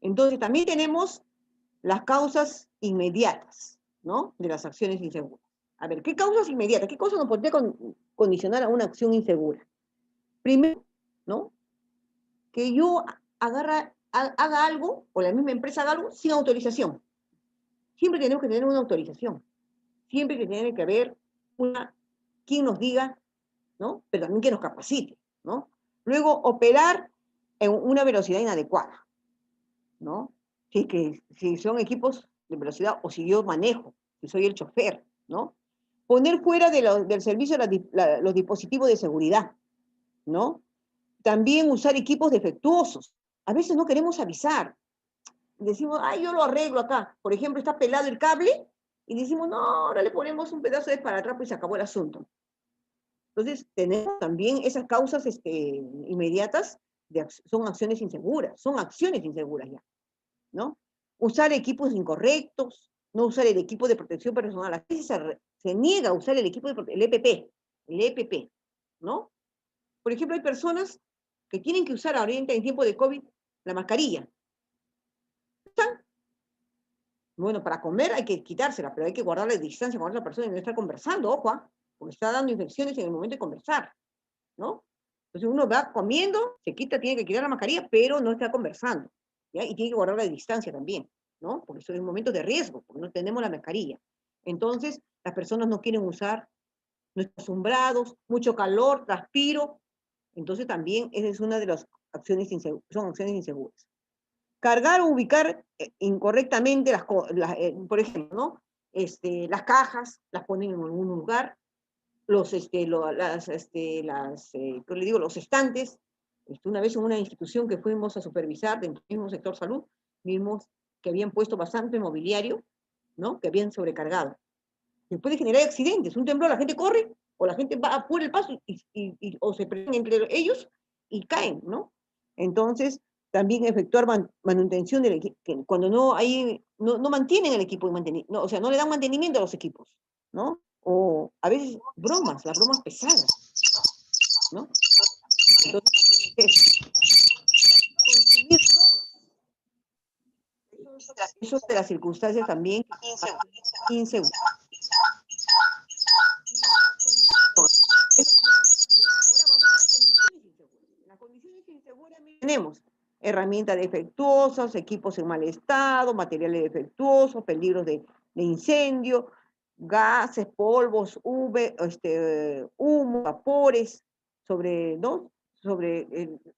Entonces también tenemos las causas inmediatas, ¿no? De las acciones inseguras. A ver, ¿qué causas inmediatas? ¿Qué cosas nos podría condicionar a una acción insegura? Primero, ¿no? Que yo haga algo, o la misma empresa haga algo, sin autorización. Siempre tenemos que tener una autorización. Siempre que tiene que haber quien nos diga, ¿no? Pero también que nos capacite, ¿no? Luego, operar en una velocidad inadecuada, ¿no? Si son equipos de velocidad o si yo manejo, si soy el chofer, ¿no? Poner fuera del servicio los dispositivos de seguridad, ¿no? También usar equipos defectuosos. A veces no queremos avisar. Decimos, ay, yo lo arreglo acá. Por ejemplo, está pelado el cable y decimos, no, ahora le ponemos un pedazo de esparadrapo y se acabó el asunto. Entonces, tenemos también esas causas inmediatas, son acciones inseguras ya, ¿no? Usar equipos incorrectos, no usar el equipo de protección personal. A veces se niega a usar el equipo el EPP, ¿no? Por ejemplo, hay personas que tienen que usar ahorita en tiempo de COVID la mascarilla. Bueno, para comer hay que quitársela, pero hay que guardar la distancia con otra persona y no estar conversando, ojo, porque está dando infecciones en el momento de conversar, ¿no? Entonces uno va comiendo, tiene que quitar la mascarilla, pero no está conversando, ¿ya? Y tiene que guardar la distancia también, ¿no? Porque son momentos de riesgo, porque no tenemos la mascarilla. Entonces, las personas no quieren usar, no están acostumbrados, mucho calor, transpiro. Entonces también esa es una de las acciones inseguras, son acciones inseguras. Cargar o ubicar incorrectamente por ejemplo, ¿no? Las cajas las ponen en algún lugar, los estantes. Una vez en una institución que fuimos a supervisar dentro del mismo sector salud, vimos que habían puesto bastante mobiliario, ¿no? Que habían sobrecargado. Y puede generar accidentes. Un temblor, la gente corre, o la gente va por el paso o se prenden entre ellos y caen, ¿no? Entonces, también efectuar manutención del equipo, cuando no mantienen el equipo, o sea, no le dan mantenimiento a los equipos, ¿no? O a veces las bromas pesadas, ¿no? Entonces, consumir drogas. Eso es de las circunstancias también inseguras. Ahora vamos a las condiciones inseguras. En las condiciones inseguras tenemos herramientas defectuosas, equipos en mal estado, materiales defectuosos, peligros de incendio, gases, polvos, humo, vapores, ¿no?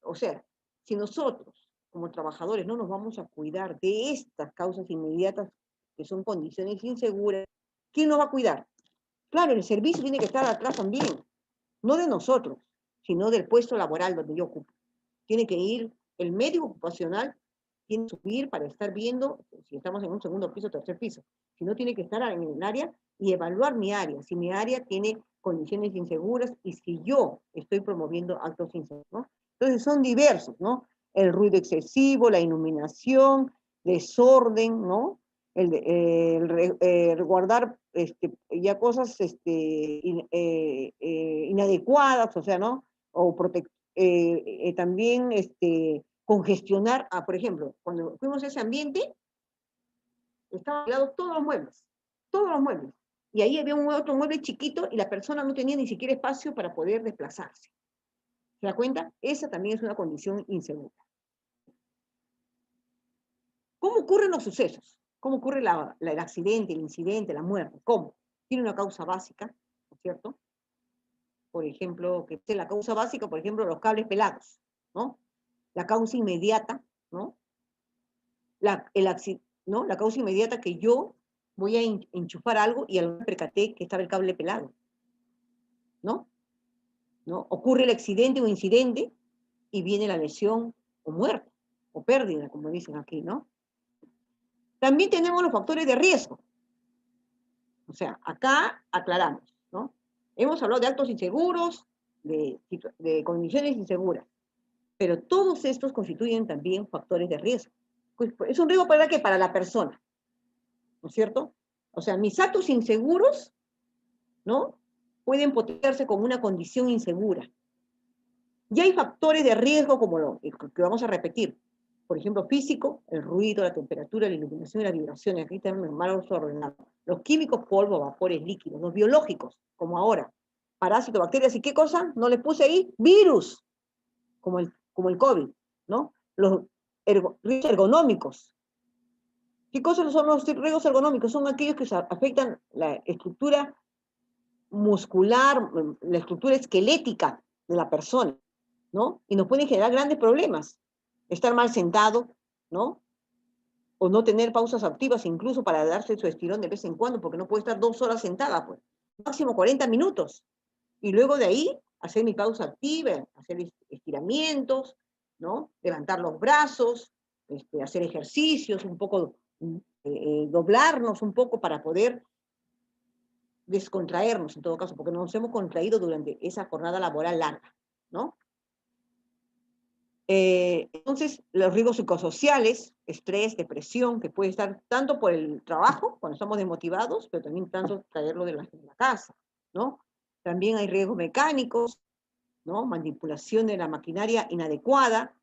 O sea, si nosotros como trabajadores no nos vamos a cuidar de estas causas inmediatas, que son condiciones inseguras, ¿quién nos va a cuidar? Claro, el servicio tiene que estar atrás también, no de nosotros, sino del puesto laboral donde yo ocupo. Tiene que ir el médico ocupacional, tiene que subir para estar viendo si estamos en un segundo piso o tercer piso. Si no, tiene que estar en el área y evaluar mi área, si mi área tiene condiciones inseguras y si yo estoy promoviendo actos inseguros, ¿no? Entonces son diversos, ¿no? El ruido excesivo, la iluminación, desorden, ¿no? Guardar ya cosas inadecuadas, o sea, ¿no? O también congestionar, por ejemplo, cuando fuimos a ese ambiente, estaban tirados todos los muebles, y ahí había un otro mueble chiquito y la persona no tenía ni siquiera espacio para poder desplazarse. ¿Se da cuenta? Esa también es una condición insegura. ¿Cómo ocurren los sucesos? ¿Cómo ocurre el accidente, el incidente, la muerte? ¿Cómo? Tiene una causa básica, ¿no es cierto? Por ejemplo, que es la causa básica, por ejemplo, los cables pelados, ¿no? La causa inmediata, ¿no? ¿no? La causa inmediata que yo voy a enchufar algo y al me percaté que estaba el cable pelado, ¿no? ¿No? Ocurre el accidente o incidente y viene la lesión o muerte, o pérdida, como dicen aquí, ¿no? También tenemos los factores de riesgo. O sea, acá aclaramos, ¿no? Hemos hablado de actos inseguros, de condiciones inseguras, pero todos estos constituyen también factores de riesgo. Pues, es un riesgo para qué? Para la persona, ¿no es cierto? O sea, mis actos inseguros, ¿no? Pueden potenciarse con una condición insegura. Y hay factores de riesgo como lo que vamos a repetir. Por ejemplo, físico, el ruido, la temperatura, la iluminación y las vibraciones. Aquí están mal ordenados. Los químicos, polvo, vapores, líquidos. Los biológicos, como ahora. Parásitos, bacterias. ¿Y qué cosa? No les puse ahí virus, como el COVID, ¿no? Los riesgos ergonómicos. ¿Qué cosas son los riesgos ergonómicos? Son aquellos que afectan la estructura muscular, la estructura esquelética de la persona, ¿no? Y nos pueden generar grandes problemas. Estar mal sentado, ¿no? O no tener pausas activas, incluso para darse su estirón de vez en cuando, porque no puede estar 2 horas sentada, pues. Máximo 40 minutos. Y luego de ahí, hacer mi pausa activa, hacer estiramientos, ¿no? Levantar los brazos, hacer ejercicios, un poco, doblarnos un poco para poder descontraernos en todo caso, porque nos hemos contraído durante esa jornada laboral larga, ¿no? Entonces, los riesgos psicosociales, estrés, depresión, que puede estar tanto por el trabajo, cuando estamos desmotivados, pero también tanto traerlo de la casa, ¿no? También hay riesgos mecánicos, ¿no? Manipulación de la maquinaria inadecuada,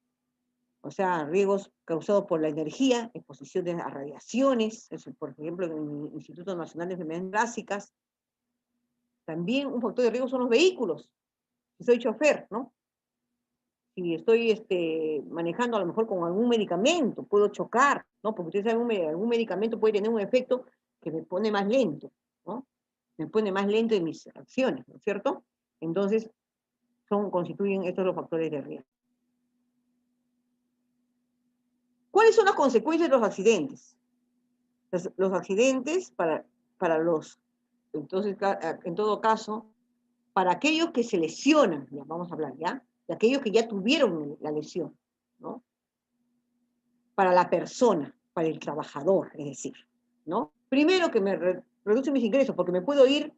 o sea, riesgos causados por la energía, exposición a radiaciones, eso, por ejemplo, en el Instituto Nacional de Enfermedades Básicas. También un factor de riesgo son los vehículos. Si soy chofer, ¿no? Si estoy manejando a lo mejor con algún medicamento, puedo chocar, ¿no? Porque ustedes saben, algún medicamento puede tener un efecto que me pone más lento, ¿no? Me pone más lento en mis acciones, ¿no es cierto? Entonces, constituyen estos los factores de riesgo. ¿Cuáles son las consecuencias de los accidentes? Los accidentes entonces, en todo caso, para aquellos que se lesionan, ya vamos a hablar, ¿ya? De aquellos que ya tuvieron la lesión, ¿no? Para la persona, para el trabajador, es decir, ¿no? Primero que me reduce mis ingresos, porque me puedo ir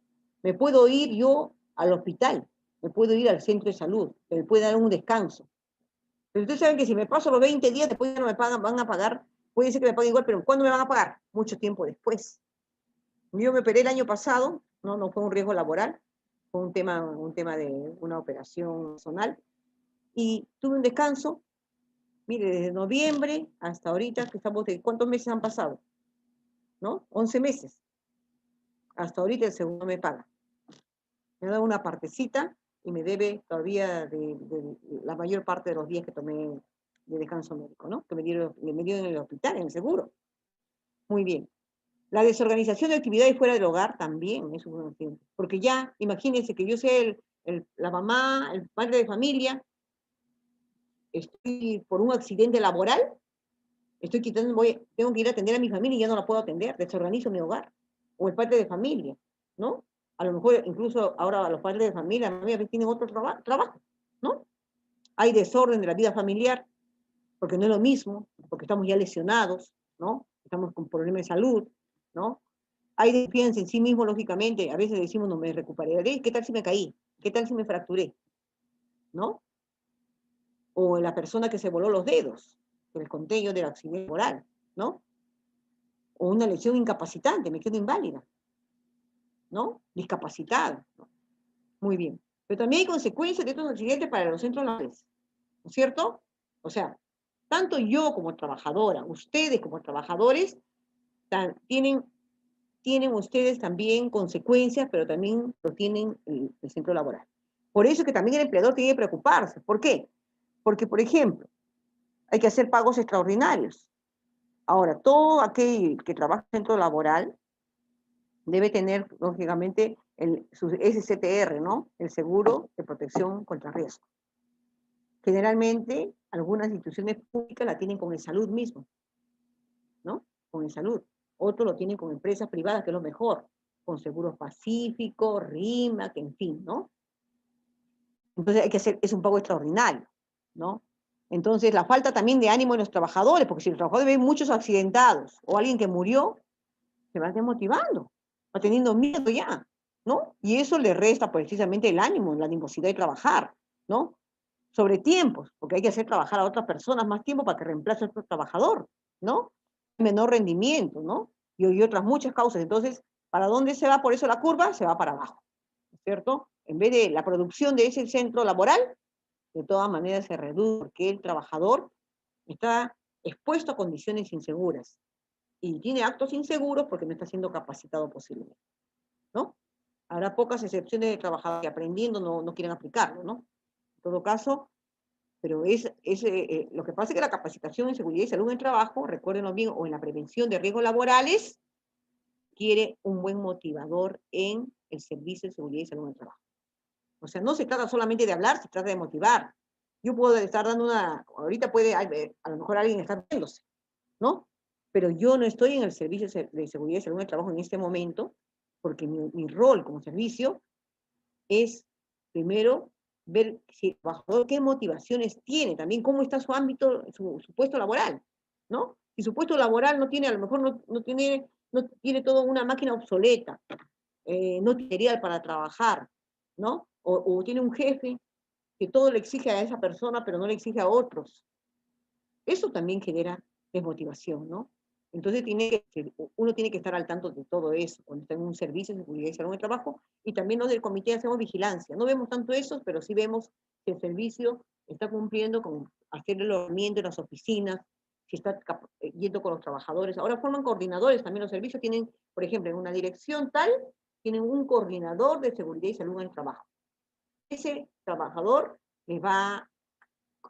yo al hospital, me puedo ir al centro de salud, me puede dar un descanso. Pero ustedes saben que si me paso los 20 días, después ya no me pagan, van a pagar, puede ser que me paguen igual, pero ¿cuándo me van a pagar? Mucho tiempo después. Yo me operé el año pasado, no fue un riesgo laboral, fue un tema de una operación zonal, y tuve un descanso. Mire, desde noviembre hasta ahorita, que estamos ¿cuántos meses han pasado? ¿No? 11 meses. Hasta ahorita el seguro me paga. Me ha dado una partecita y me debe todavía de la mayor parte de los días que tomé de descanso médico, ¿no? Que me dieron en el hospital, en el seguro. Muy bien. La desorganización de actividades fuera del hogar también es un ejemplo. Porque ya, imagínense que yo sea la mamá, el padre de familia, estoy por un accidente laboral, tengo que ir a atender a mi familia y ya no la puedo atender, desorganizo mi hogar, o el padre de familia, ¿no? A lo mejor incluso ahora los padres de familia, a veces tienen otro trabajo, ¿no? Hay desorden de la vida familiar, porque no es lo mismo, porque estamos ya lesionados, ¿no? Estamos con problemas de salud, ¿no? Hay desconfianza en sí mismo, lógicamente. A veces decimos, no me recuperaré. ¿Qué tal si me caí? ¿Qué tal si me fracturé? ¿No? O la persona que se voló los dedos, el contegio del accidente laboral, ¿no? O una lesión incapacitante, me quedo inválida, ¿no? Discapacitada, ¿no? Muy bien. Pero también hay consecuencias de estos accidentes para los centros laborales, ¿no es cierto? O sea, tanto yo como trabajadora, ustedes como trabajadores, tienen ustedes también consecuencias, pero también lo tienen el centro laboral. Por eso es que también el empleador tiene que preocuparse. ¿Por qué? Porque, por ejemplo, hay que hacer pagos extraordinarios. Ahora, todo aquel que trabaja en el centro laboral debe tener, lógicamente, su SCTR, ¿no? El seguro de protección contra riesgo. Generalmente, algunas instituciones públicas la tienen con el salud mismo, ¿no? Con el salud. Otros lo tienen con empresas privadas, que es lo mejor, con Seguros Pacífico, RIMAC, en fin, ¿no? Entonces hay que hacer, es un pago extraordinario, ¿no? Entonces la falta también de ánimo en los trabajadores, porque si los trabajadores ven muchos accidentados o alguien que murió, se va desmotivando, va teniendo miedo ya, ¿no? Y eso le resta precisamente el ánimo, la animosidad de trabajar, ¿no? Sobre tiempos, porque hay que hacer trabajar a otras personas más tiempo para que reemplace a otro trabajador, ¿no? Menor rendimiento, ¿no? Y otras muchas causas. Entonces, ¿para dónde se va? Por eso la curva se va para abajo, ¿cierto? En vez de la producción de ese centro laboral, de todas maneras se reduce porque el trabajador está expuesto a condiciones inseguras y tiene actos inseguros porque no está siendo capacitado posiblemente, ¿no? Habrá pocas excepciones de trabajadores que aprendiendo no quieren aplicarlo, ¿no? En todo caso, pero lo que pasa es que la capacitación en seguridad y salud en el trabajo, recuérdenlo bien, o en la prevención de riesgos laborales, quiere un buen motivador en el servicio de seguridad y salud en el trabajo. O sea, no se trata solamente de hablar, se trata de motivar. Yo puedo estar dando ahorita puede, a lo mejor alguien está viéndose, ¿no? Pero yo no estoy en el servicio de seguridad y salud en el trabajo en este momento, porque mi rol como servicio es, primero, ver si el trabajador qué motivaciones tiene, también cómo está su ámbito, su puesto laboral, ¿no? Si su puesto laboral no tiene, a lo mejor no tiene toda una máquina obsoleta, no tiene material para trabajar, ¿no? O tiene un jefe que todo le exige a esa persona, pero no le exige a otros. Eso también genera desmotivación, ¿no? Entonces uno tiene que estar al tanto de todo eso, cuando está en un servicio de seguridad y salud de trabajo, y también los del comité hacemos vigilancia. No vemos tanto eso, pero sí vemos que el servicio está cumpliendo con hacer el ordenamiento en las oficinas, si está yendo con los trabajadores. Ahora forman coordinadores, también los servicios tienen, por ejemplo, en una dirección tal, tienen un coordinador de seguridad y salud en el trabajo. Ese trabajador les va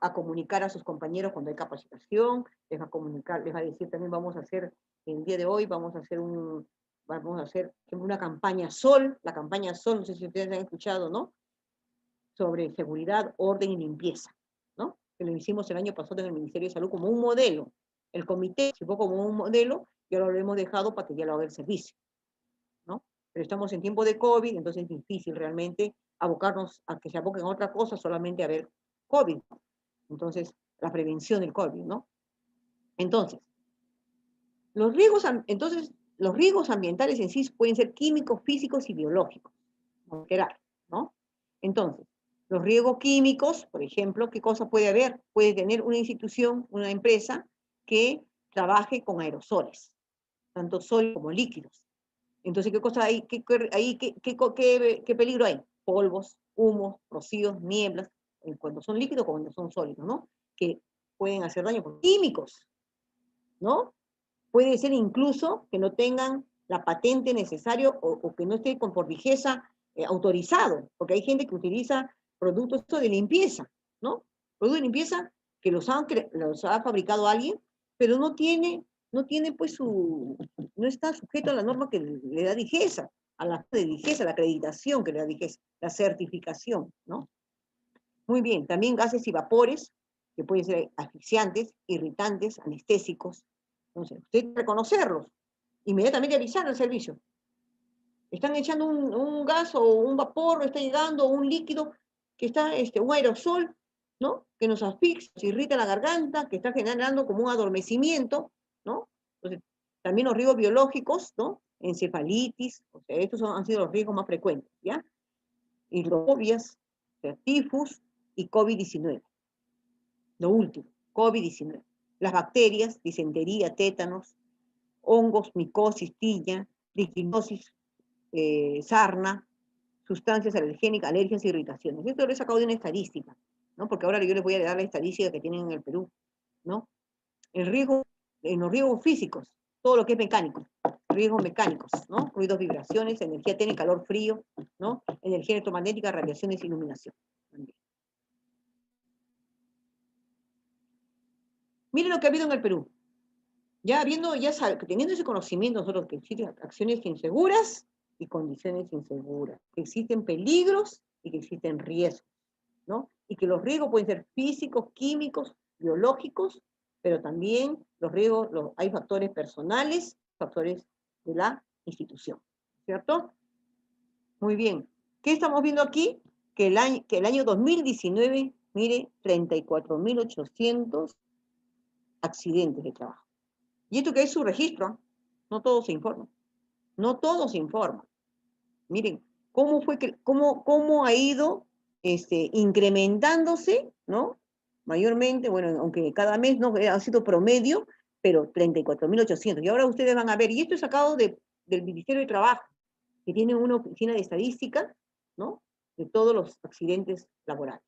a comunicar a sus compañeros cuando hay capacitación, les va a comunicar, les va a decir también vamos a hacer, el día de hoy vamos a hacer una campaña SOL, la campaña SOL, no sé si ustedes han escuchado, ¿no? Sobre seguridad, orden y limpieza, ¿no? Que lo hicimos el año pasado en el Ministerio de Salud como un modelo. El comité se fue como un modelo y ahora lo hemos dejado para que ya lo haga el servicio, ¿no? Pero estamos en tiempo de COVID, entonces es difícil realmente abocarnos a que se aboquen a otra cosa, solamente a ver COVID. Entonces, la prevención del COVID, ¿no? Entonces, los riesgos ambientales en sí pueden ser químicos, físicos y biológicos, ¿no? Entonces, los riesgos químicos, por ejemplo, ¿qué cosa puede haber? Puede tener una institución, una empresa que trabaje con aerosoles, tanto sólidos como líquidos. Entonces, ¿qué cosa hay? ¿Qué peligro hay? Polvos, humos, rocíos, nieblas, cuando son líquidos como cuando son sólidos, ¿no? Que pueden hacer daño por químicos, ¿no? Puede ser incluso que no tengan la patente necesaria o que no esté por vigesa autorizado, porque hay gente que utiliza productos de limpieza, ¿no? Productos de limpieza que los ha fabricado alguien, pero no tiene pues no está sujeto a la norma que le da Digesa, a la de Digesa, la acreditación que le da Digesa, la certificación, ¿no? Muy bien, también gases y vapores, que pueden ser asfixiantes, irritantes, anestésicos. Entonces, usted tiene que reconocerlos, inmediatamente avisar al servicio. Están echando un gas o un vapor, está llegando un líquido que está, un aerosol, ¿no? Que nos asfixia, nos irrita la garganta, que está generando como un adormecimiento, ¿no? Entonces, también los riesgos biológicos, ¿no? Encefalitis, o sea, estos han sido los riesgos más frecuentes, ¿ya? Hidrofobias, o sea, tifus y COVID-19. Lo último, COVID-19. Las bacterias, disentería, tétanos, hongos, micosis, tiña, triquinosis, sarna, sustancias alergénicas, alergias e irritaciones. Esto lo he sacado de una estadística, ¿no? Porque ahora yo les voy a dar la estadística que tienen en el Perú, ¿no? El riesgo, en los riesgos físicos, todo lo que es mecánico, riesgos mecánicos, ¿no? Ruidos, vibraciones, energía técnica, calor, frío, ¿no? Energía electromagnética, radiaciones, iluminación. Miren lo que ha habido en el Perú. Ya teniendo ese conocimiento nosotros que existen acciones inseguras y condiciones inseguras, que existen peligros y que existen riesgos, ¿no? Y que los riesgos pueden ser físicos, químicos, biológicos, pero también los riesgos, hay factores personales, factores de la institución, ¿cierto? Muy bien. ¿Qué estamos viendo aquí? Que el año 2019, mire, 34.800 accidentes de trabajo. Y esto que es su registro, no todo se informa. No todo se informa. Miren, cómo ha ido incrementándose, ¿no? Mayormente, bueno, aunque cada mes no ha sido promedio, pero 34.800. Y ahora ustedes van a ver, y esto es sacado del Ministerio de Trabajo, que tiene una oficina de estadística, ¿no? De todos los accidentes laborales.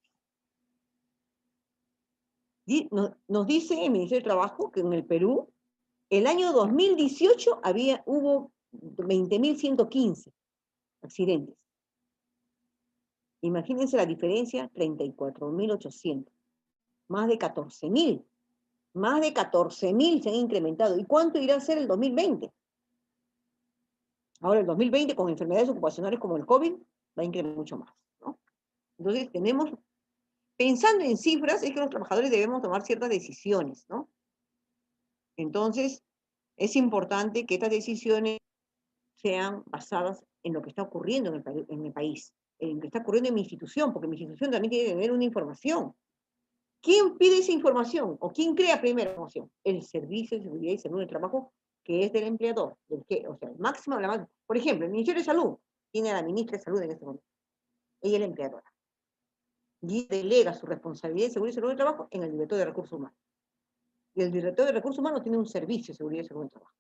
Y nos dice el Ministerio de Trabajo que en el Perú, el año 2018 hubo 20.115 accidentes. Imagínense la diferencia, 34.800. Más de 14.000. Más de 14.000 se han incrementado. ¿Y cuánto irá a ser el 2020? Ahora el 2020 con enfermedades ocupacionales como el COVID va a incrementar mucho más, ¿no? Entonces pensando en cifras, es que los trabajadores debemos tomar ciertas decisiones, ¿no? Entonces, es importante que estas decisiones sean basadas en lo que está ocurriendo en el país, en lo que está ocurriendo en mi institución, porque mi institución también tiene que tener una información. ¿Quién pide esa información? ¿O quién crea primero la información? El Servicio de Seguridad y Salud del Trabajo, que es del empleador, o sea, el máximo, por ejemplo, el Ministerio de Salud tiene a la ministra de Salud en este momento. Ella es la empleadora. Y delega su responsabilidad de seguridad y salud del trabajo en el director de recursos humanos. Y el director de recursos humanos tiene un servicio de seguridad y salud del trabajo.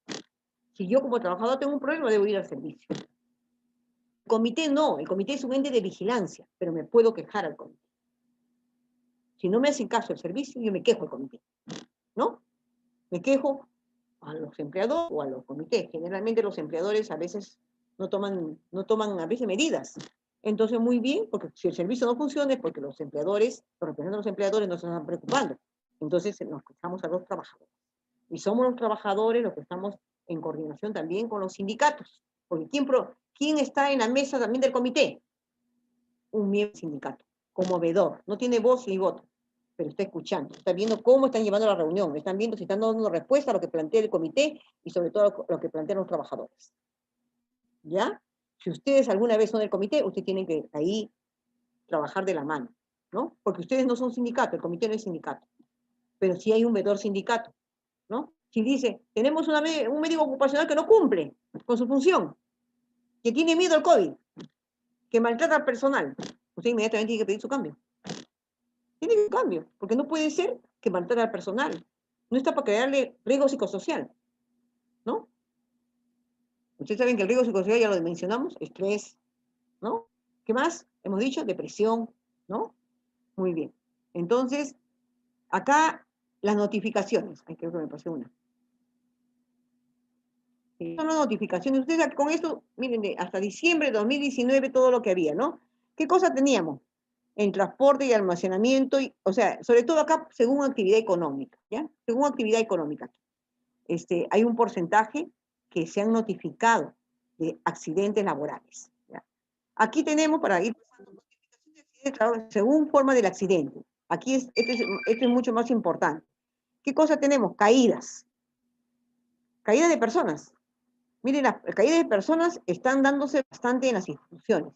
Si yo como trabajador tengo un problema, debo ir al servicio. El comité no, el comité es un ente de vigilancia, pero me puedo quejar al comité. Si no me hacen caso el servicio, yo me quejo al comité, ¿no? Me quejo a los empleadores o a los comités. Generalmente los empleadores a veces no toman a veces medidas. Entonces, muy bien, porque si el servicio no funciona es porque los empleadores, los representantes de los empleadores no se están preocupando. Entonces nos quejamos a los trabajadores. Y somos los trabajadores los que estamos en coordinación también con los sindicatos. Porque ¿quién está en la mesa también del comité? Un miembro del sindicato, como veedor. No tiene voz ni voto, pero está escuchando, está viendo cómo están llevando la reunión, están viendo si están dando respuesta a lo que plantea el comité y sobre todo lo que plantean los trabajadores. ¿Ya? Si ustedes alguna vez son del comité, ustedes tienen que ahí trabajar de la mano, ¿no? Porque ustedes no son sindicato, el comité no es sindicato, pero sí hay un veedor sindicato, ¿no? Si dice, tenemos un médico ocupacional que no cumple con su función, que tiene miedo al COVID, que maltrata al personal, usted inmediatamente tiene que pedir su cambio. Tiene que pedir cambio, porque no puede ser que maltrate al personal. No está para crearle riesgo psicosocial, ¿no? Ustedes saben que el riesgo psicosocial ya lo mencionamos, estrés, ¿no? ¿Qué más? Hemos dicho depresión, ¿no? Muy bien. Entonces, acá las notificaciones. Ay, creo que me pasé una. Son las notificaciones. Ustedes con esto, miren, hasta diciembre de 2019 todo lo que había, ¿no? ¿Qué cosa teníamos? En transporte y almacenamiento, o sea, sobre todo acá según actividad económica, ¿ya? Según actividad económica. Hay un porcentaje que se han notificado de accidentes laborales, ¿ya? Aquí tenemos, para ir pasando, notificación de accidentes según forma del accidente. Aquí esto es mucho más importante. ¿Qué cosa tenemos? Caídas. Caídas de personas. Miren, las caídas de personas están dándose bastante en las instituciones.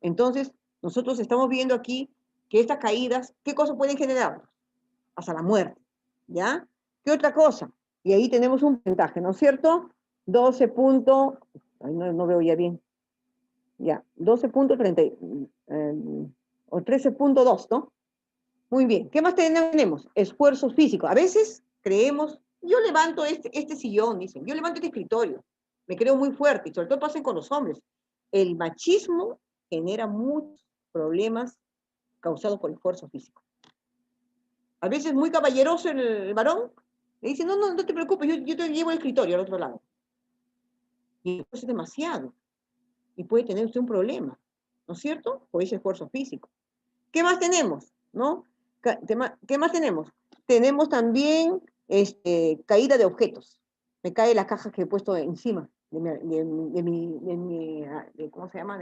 Entonces, nosotros estamos viendo aquí que estas caídas, ¿qué cosas pueden generar? Hasta la muerte, ¿ya? ¿Qué otra cosa? Y ahí tenemos un porcentaje, ¿no es cierto? 12 punto, ay, no veo ya bien, ya, 12.30, o 13.2, ¿no? Muy bien, ¿qué más tenemos? Esfuerzos físicos. A veces creemos, yo levanto este sillón, dicen, yo levanto este escritorio, me creo muy fuerte, y sobre todo pasa con los hombres. El machismo genera muchos problemas causados por el esfuerzo físico. A veces muy caballeroso el varón, le dice, no te preocupes, yo te llevo el escritorio al otro lado. Y después es demasiado. Y puede tener usted un problema, ¿no es cierto? Por ese esfuerzo físico. ¿Qué más tenemos? ¿No? ¿Qué más tenemos? Tenemos también caída de objetos. Me cae la caja que he puesto encima ¿cómo se llama?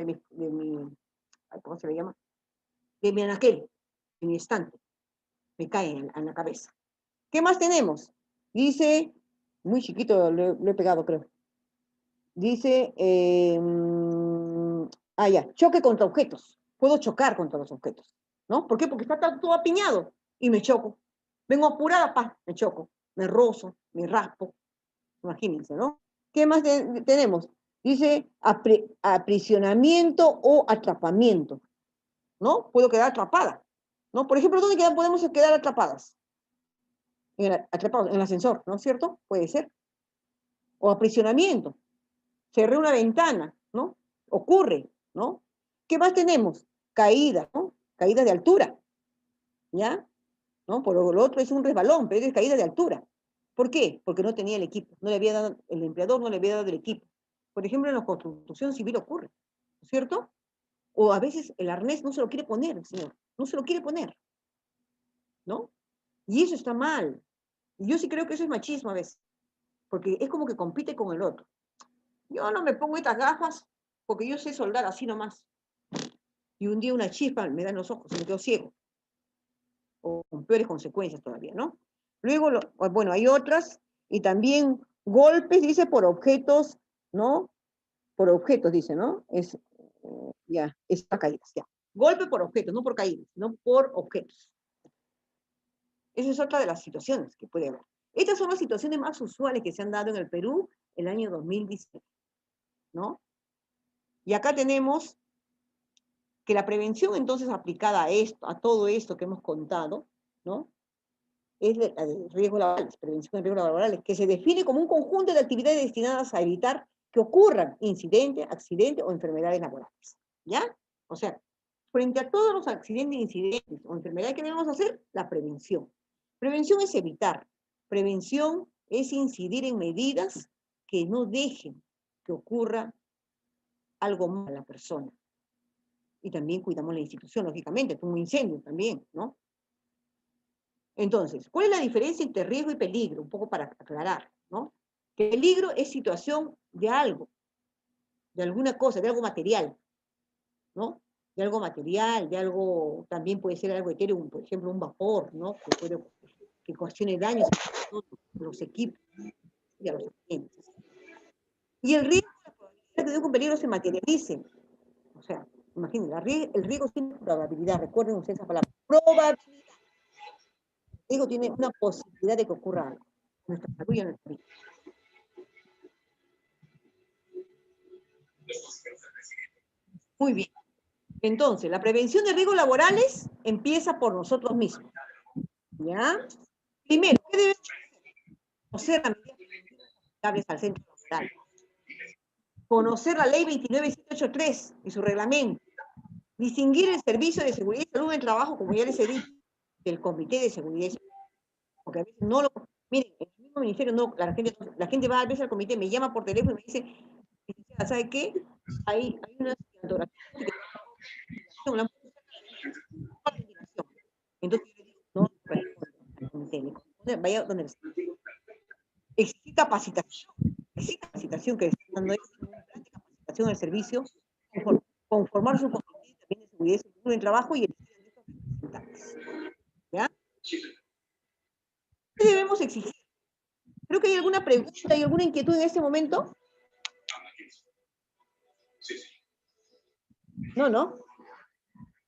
¿Cómo se le llama? De mi anaquel, de mi estante. Me cae en la cabeza. ¿Qué más tenemos? Dice, muy chiquito lo he pegado, creo. Dice, ya, choque contra objetos. Puedo chocar contra los objetos, ¿no? ¿Por qué? Porque está todo apiñado y me choco. Vengo apurada, me choco, me rozo, me raspo. Imagínense, ¿no? ¿Qué más tenemos? Dice aprisionamiento o atrapamiento, ¿no? Puedo quedar atrapada, ¿no? Por ejemplo, ¿dónde podemos quedar atrapadas? Atrapados en el ascensor, ¿no es cierto? Puede ser. O aprisionamiento. Cerré una ventana, ¿no? Ocurre, ¿no? ¿Qué más tenemos? Caída, ¿no? Caída de altura, ¿ya? ¿No? Por lo otro es un resbalón, pero es caída de altura. ¿Por qué? Porque no tenía el equipo, no le había dado, el empleador no le había dado el equipo. Por ejemplo, en la construcción civil ocurre, ¿no es cierto? O a veces el arnés no se lo quiere poner, señor, no se lo quiere poner, ¿no? Y eso está mal. Y yo sí creo que eso es machismo a veces, porque es como que compite con el otro. Yo no me pongo estas gafas porque yo sé soldar así nomás. Y un día una chispa me da en los ojos, se me quedo ciego. O con peores consecuencias todavía, ¿no? Luego, bueno, hay otras, y también golpes, dice, por objetos, ¿no? Por objetos, dice, ¿no? Es para caídas, ya. Golpe por objetos, no por caídas, no por objetos. Esa es otra de las situaciones que puede haber. Estas son las situaciones más usuales que se han dado en el Perú el año 2017, ¿no? Y acá tenemos que la prevención entonces aplicada a esto, a todo esto que hemos contado, ¿no? Es la de riesgos laborales, prevención de riesgos laborales, que se define como un conjunto de actividades destinadas a evitar que ocurran incidentes, accidentes o enfermedades laborales, ¿ya? O sea, frente a todos los accidentes, incidentes o enfermedades que debemos hacer, la prevención. Prevención es evitar, prevención es incidir en medidas que no dejen que ocurra algo malo a la persona. Y también cuidamos la institución, lógicamente, es un incendio también, ¿no? Entonces, ¿cuál es la diferencia entre riesgo y peligro? Un poco para aclarar, ¿no? Que peligro es situación de algo, de alguna cosa, de algo material, ¿no? De algo material, de algo, también puede ser algo etéreo, por ejemplo, un vapor, ¿no? Que ocasione daños a los equipos y a los clientes. Y el riesgo, la probabilidad de que un peligro se materialice. O sea, imagínense, el riesgo tiene probabilidad, recuerden ustedes esa palabra, probabilidad. El riesgo tiene una posibilidad de que ocurra algo. Nuestra salud y nuestra vida. Muy bien. Entonces, la prevención de riesgos laborales empieza por nosotros mismos. ¿Ya? Primero, ¿qué debemos hacer? Conocer las medidas aplicables al centro laboral. Conocer la ley 29783 y su reglamento. Distinguir el servicio de seguridad y salud en el trabajo, como ya les he dicho, del comité de seguridad y salud. Porque a veces no lo... Miren, en el mismo ministerio, no, la gente va a veces al comité, me llama por teléfono y me dice, ¿sabe qué? Hay una entonces yo digo, no, vaya donde existe capacitación que está dando un plan de capacitación al servicio, conformar su comité también de seguridad y salud en el trabajo y elegir a estos representantes. ¿Ya? ¿Qué debemos exigir? Creo que hay alguna pregunta, hay alguna inquietud en este momento. No, no,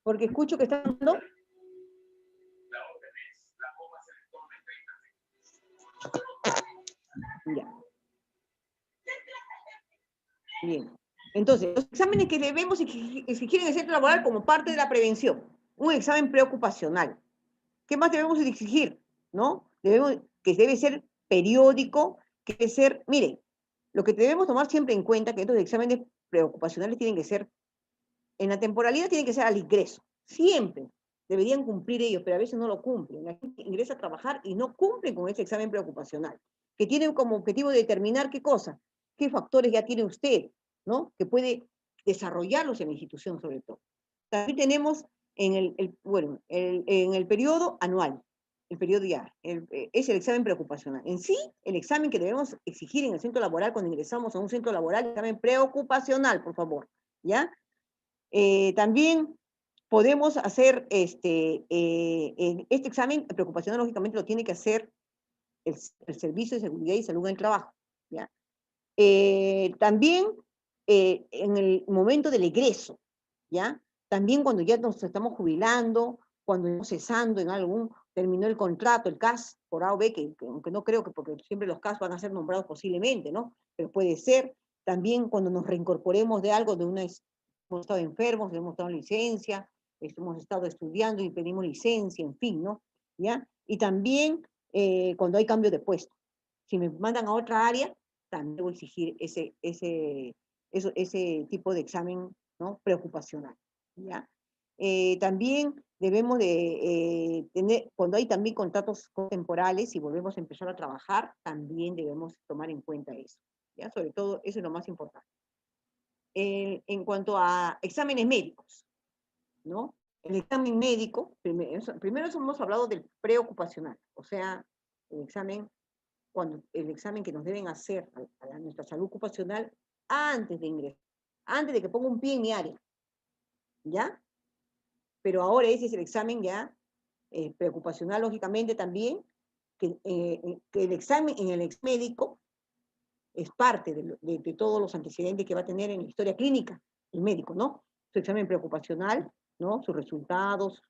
porque escucho que están dando. Ya. Bien. Entonces, los exámenes que debemos exigir en el centro laboral como parte de la prevención. Un examen preocupacional. ¿Qué más debemos exigir? ¿No? Que debe ser periódico, que debe ser, miren, lo que debemos tomar siempre en cuenta que estos exámenes preocupacionales tienen que ser, en la temporalidad tienen que ser al ingreso. Siempre deberían cumplir ellos, pero a veces no lo cumplen. La gente ingresa a trabajar y no cumplen con ese examen preocupacional, que tiene como objetivo determinar qué cosa, qué factores ya tiene usted, ¿no? Que puede desarrollarlos en la institución sobre todo. También tenemos en el periodo anual, el periodo ya, es el examen preocupacional. En sí, el examen que debemos exigir en el centro laboral cuando ingresamos a un centro laboral, el examen preocupacional, por favor, ¿ya? También podemos hacer este examen preocupacional, lógicamente lo tiene que hacer el Servicio de Seguridad y Salud en el Trabajo, ¿ya? También en el momento del egreso, ¿ya? También cuando ya nos estamos jubilando, cuando estamos cesando en algún, terminó el contrato, el CAS, por A o B, que aunque no creo que, porque siempre los CAS van a ser nombrados posiblemente, ¿no? Pero puede ser. También cuando nos reincorporemos de algo, hemos estado enfermos, hemos estado en licencia, hemos estado estudiando y pedimos licencia, en fin, ¿no? ¿Ya? Y también cuando hay cambio de puesto. Si me mandan a otra área, también debo exigir ese tipo de examen, ¿no? Preocupacional, ¿ya? También debemos de tener, cuando hay también contratos temporales y volvemos a empezar a trabajar, también debemos tomar en cuenta eso, ¿ya? Sobre todo, eso es lo más importante. En cuanto a exámenes médicos, ¿no? El examen médico, primero hemos hablado del preocupacional, o sea, el examen que nos deben hacer a nuestra salud ocupacional antes de ingresar, antes de que ponga un pie en mi área, ¿ya? Pero ahora ese es el examen ya preocupacional, lógicamente también, que el examen en el ex médico es parte de todos los antecedentes que va a tener en la historia clínica el médico, ¿no? Su examen preocupacional, ¿no? Sus resultados,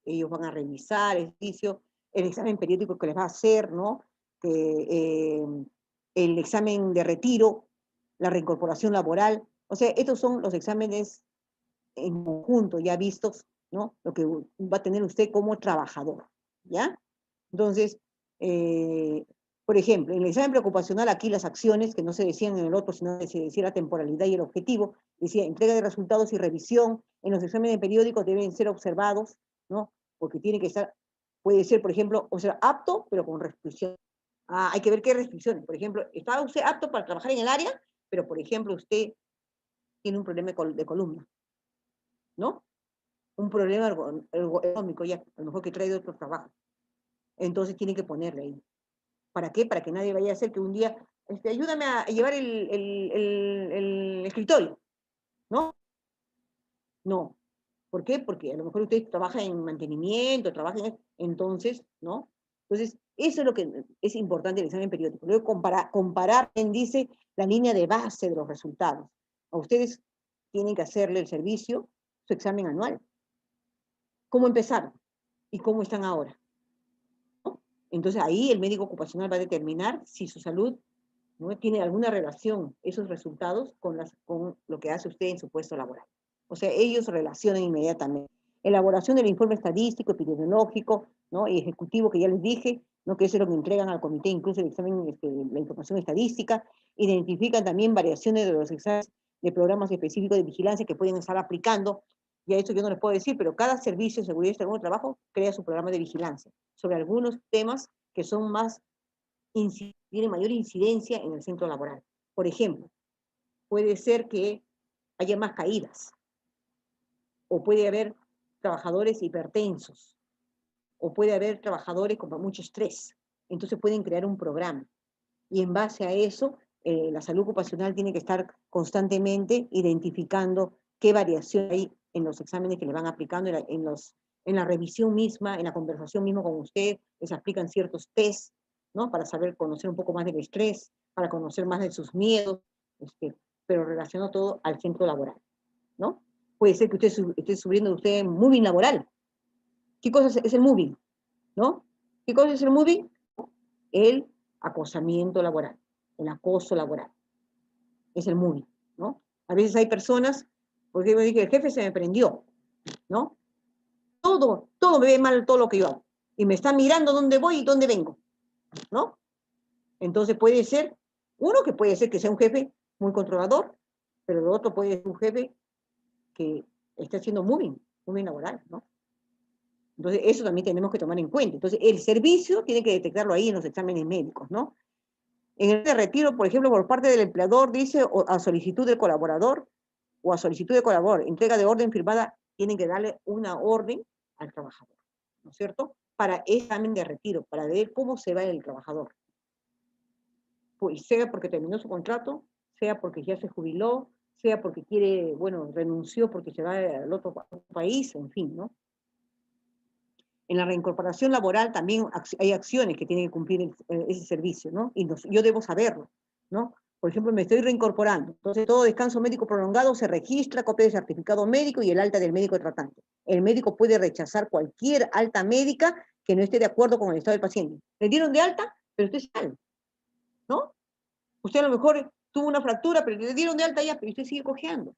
ellos van a revisar el juicio, el examen periódico que les va a hacer, ¿no? El examen de retiro, la reincorporación laboral. O sea, estos son los exámenes en conjunto ya vistos, ¿no? Lo que va a tener usted como trabajador, ¿ya? Entonces, por ejemplo, en el examen preocupacional, aquí las acciones que no se decían en el otro, sino que se decía la temporalidad y el objetivo, decía entrega de resultados y revisión, en los exámenes periódicos deben ser observados, ¿no? Porque tiene que estar, puede ser, por ejemplo, o sea, apto, pero con restricción. Ah, hay que ver qué restricciones. Por ejemplo, ¿estaba usted apto para trabajar en el área? Pero, por ejemplo, usted tiene un problema de columna, ¿no? Un problema ergonómico ya, a lo mejor que trae de otro trabajo. Entonces tiene que ponerle ahí. ¿Para qué? Para que nadie vaya a hacer que un día, ayúdame a llevar el escritorio, ¿no? No. ¿Por qué? Porque a lo mejor usted trabaja en mantenimiento, entonces, ¿no? Entonces, eso es lo que es importante del examen periódico. Luego comparar, dice, la línea de base de los resultados. A ustedes tienen que hacerle el servicio, su examen anual. ¿Cómo empezaron? ¿Y cómo están ahora? ¿No? Entonces, ahí el médico ocupacional va a determinar si su salud, ¿no?, tiene alguna relación, esos resultados, con lo que hace usted en su puesto laboral. O sea, ellos relacionan inmediatamente. Elaboración del informe estadístico, epidemiológico, ¿no?, y ejecutivo, que ya les dije, ¿no?, que eso es lo que entregan al comité, incluso el examen, la información estadística. Identifican también variaciones de los exámenes de programas específicos de vigilancia que pueden estar aplicando. Ya esto yo no les puedo decir, pero cada servicio de seguridad y salud del trabajo crea su programa de vigilancia sobre algunos temas que son tienen mayor incidencia en el centro laboral. Por ejemplo, puede ser que haya más caídas, o puede haber trabajadores hipertensos, o puede haber trabajadores con mucho estrés. Entonces pueden crear un programa. Y en base a eso, la salud ocupacional tiene que estar constantemente identificando qué variación hay en los exámenes que le van aplicando, en la revisión misma, en la conversación misma con usted, les aplican ciertos test, ¿no? Para saber, conocer un poco más del estrés, para conocer más de sus miedos, pero relacionado todo al centro laboral, ¿no? Puede ser que usted esté sufriendo usted moving laboral. ¿Qué cosa es el moving? ¿No? ¿Qué cosa es el moving? El acosamiento laboral, el acoso laboral. Es el moving, ¿no? A veces hay personas, porque me dije, el jefe se me prendió, ¿no? Todo me ve mal, todo lo que yo hago. Y me está mirando dónde voy y dónde vengo, ¿no? Entonces puede ser, uno que puede ser que sea un jefe muy controlador, pero el otro puede ser un jefe que está haciendo moving laboral, ¿no? Entonces eso también tenemos que tomar en cuenta. Entonces el servicio tiene que detectarlo ahí en los exámenes médicos, ¿no? En el de retiro, por ejemplo, por parte del empleador, dice a solicitud del colaborador o a solicitud del colaborador, entrega de orden firmada, tienen que darle una orden al trabajador, ¿no es cierto? Para examen de retiro, para ver cómo se va el trabajador. Pues sea porque terminó su contrato, sea porque ya se jubiló, sea porque quiere, bueno, renunció porque se va al otro país, en fin, ¿no? En la reincorporación laboral también hay acciones que tienen que cumplir ese servicio, ¿no? Y yo debo saberlo, ¿no? Por ejemplo, me estoy reincorporando. Entonces, todo descanso médico prolongado se registra, copia de certificado médico y el alta del médico tratante. El médico puede rechazar cualquier alta médica que no esté de acuerdo con el estado del paciente. Le dieron de alta, pero usted sale, ¿no? Usted a lo mejor tuvo una fractura, pero le dieron de alta ya, pero usted sigue cojeando.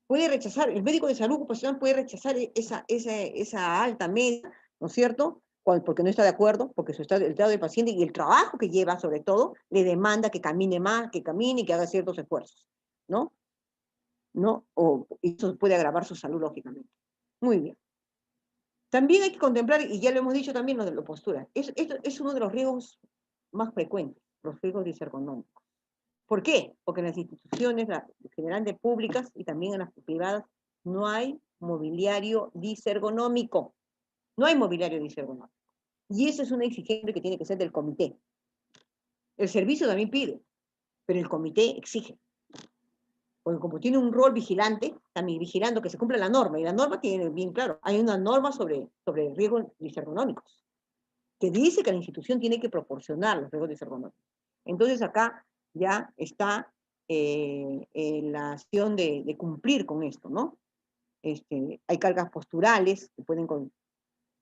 Puede rechazar, el médico de salud ocupacional puede rechazar esa alta médica, ¿no es cierto? Porque no está de acuerdo, porque el estado del paciente y el trabajo que lleva, sobre todo, le demanda que camine más, que camine y que haga ciertos esfuerzos, ¿no? ¿No? Y eso puede agravar su salud, lógicamente. Muy bien. También hay que contemplar, y ya lo hemos dicho también, lo de la postura. Esto es uno de los riesgos más frecuentes, los riesgos disergonómicos. ¿Por qué? Porque en las instituciones, generalmente públicas y también en las privadas, no hay mobiliario disergonómico. No hay mobiliario disergonómico. Y eso es una exigencia que tiene que ser del comité. El servicio también pide, pero el comité exige. Porque como tiene un rol vigilante, también vigilando que se cumpla la norma, y la norma tiene bien claro, hay una norma sobre riesgos disergonómicos, que dice que la institución tiene que proporcionar los riesgos disergonómicos. Entonces acá ya está la acción de cumplir con esto, ¿no? Hay cargas posturales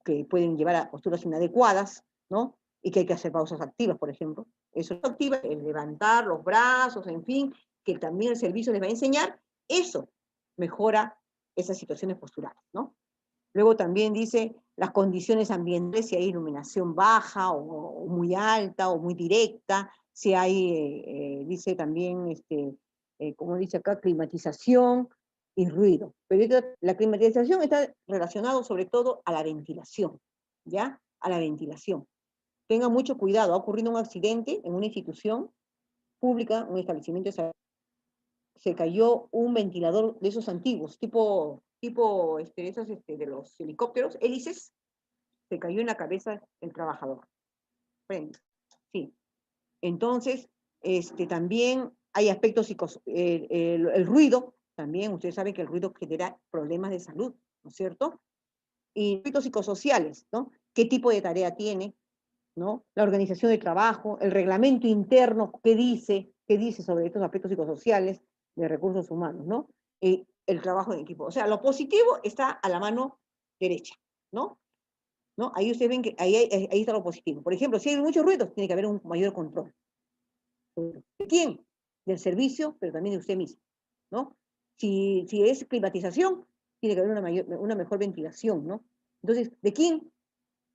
que pueden llevar a posturas inadecuadas, ¿no? Y que hay que hacer pausas activas, por ejemplo. Eso es activa, el levantar los brazos, en fin, que también el servicio les va a enseñar, eso mejora esas situaciones posturales, ¿no? Luego también dice las condiciones ambientales, si hay iluminación baja o muy alta o muy directa, si hay, dice también, como dice acá, climatización y ruido. Pero la climatización está relacionado sobre todo a la ventilación, ¿ya? A la ventilación. Tengan mucho cuidado, ha ocurrido un accidente en una institución pública, un establecimiento de salud, se cayó un ventilador de esos antiguos, tipo esos de los helicópteros, hélices, se cayó en la cabeza del trabajador. Frente. Sí. Entonces, también hay aspectos el ruido, también ustedes saben que el ruido genera problemas de salud, ¿no es cierto? Y aspectos psicosociales, ¿no? ¿Qué tipo de tarea tiene? ¿No? La organización del trabajo, el reglamento interno, ¿qué dice sobre estos aspectos psicosociales de recursos humanos, ¿no? El trabajo en equipo. O sea, lo positivo está a la mano derecha, ¿no? ¿No? Ahí ustedes ven que ahí está lo positivo. Por ejemplo, si hay muchos ruidos, tiene que haber un mayor control. ¿De quién? Del servicio, pero también de usted mismo, ¿no? Si es climatización, tiene que haber una mejor ventilación, ¿no? Entonces, ¿de quién?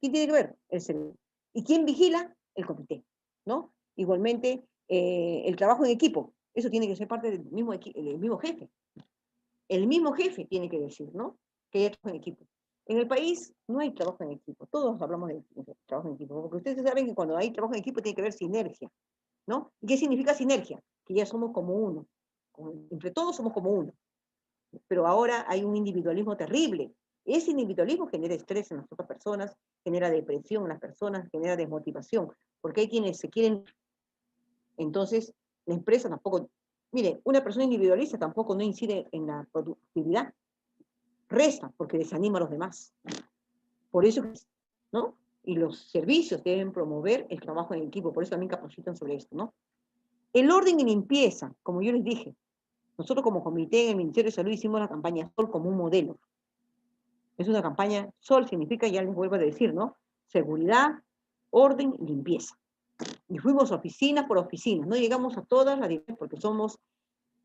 ¿Quién tiene que ver? El servicio. ¿Y quién vigila? El comité, ¿no? Igualmente, el trabajo en equipo, eso tiene que ser parte del mismo jefe. El mismo jefe tiene que decir, ¿no? Que hay trabajo en equipo. En el país no hay trabajo en equipo, todos hablamos de trabajo en equipo, porque ustedes saben que cuando hay trabajo en equipo tiene que haber sinergia, ¿no? ¿Y qué significa sinergia? Que ya somos como uno, entre todos somos como uno, pero ahora hay un individualismo terrible. Ese individualismo genera estrés en las otras personas, genera depresión en las personas, genera desmotivación, porque hay quienes se quieren. Entonces, la empresa tampoco, mire, una persona individualista tampoco no incide en la productividad, resta porque desanima a los demás. Por eso, ¿no? Y los servicios deben promover el trabajo en equipo, por eso también capacitan sobre esto, ¿no? El orden y limpieza, como yo les dije, Nosotros como comité en el Ministerio de Salud hicimos la campaña SOL como un modelo. Es una campaña, SOL significa, ya les vuelvo a decir, ¿no? Seguridad, orden y limpieza. Y fuimos oficina por oficina, no llegamos a todas las porque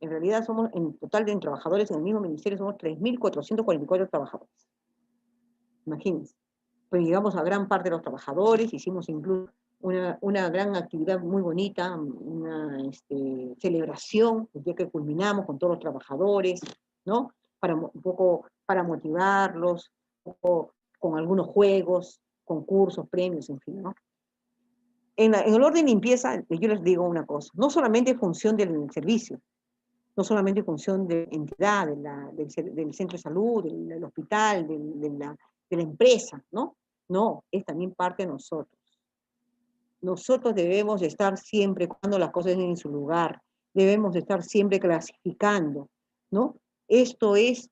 en realidad somos, en total de trabajadores en el mismo ministerio, somos 3.444 trabajadores. Imagínense. Pues llegamos a gran parte de los trabajadores, hicimos incluso una gran actividad muy bonita, una celebración, el día que culminamos con todos los trabajadores, ¿no? Un poco para motivarlos, un poco con algunos juegos, concursos, premios, en fin, ¿no? En el orden de limpieza, yo les digo una cosa, no solamente en función del servicio, no solamente en función de entidad, del centro de salud, del hospital, de la empresa, ¿no? No, es también parte de nosotros. Nosotros debemos estar siempre cuando las cosas estén en su lugar, debemos estar siempre clasificando, ¿no? Esto es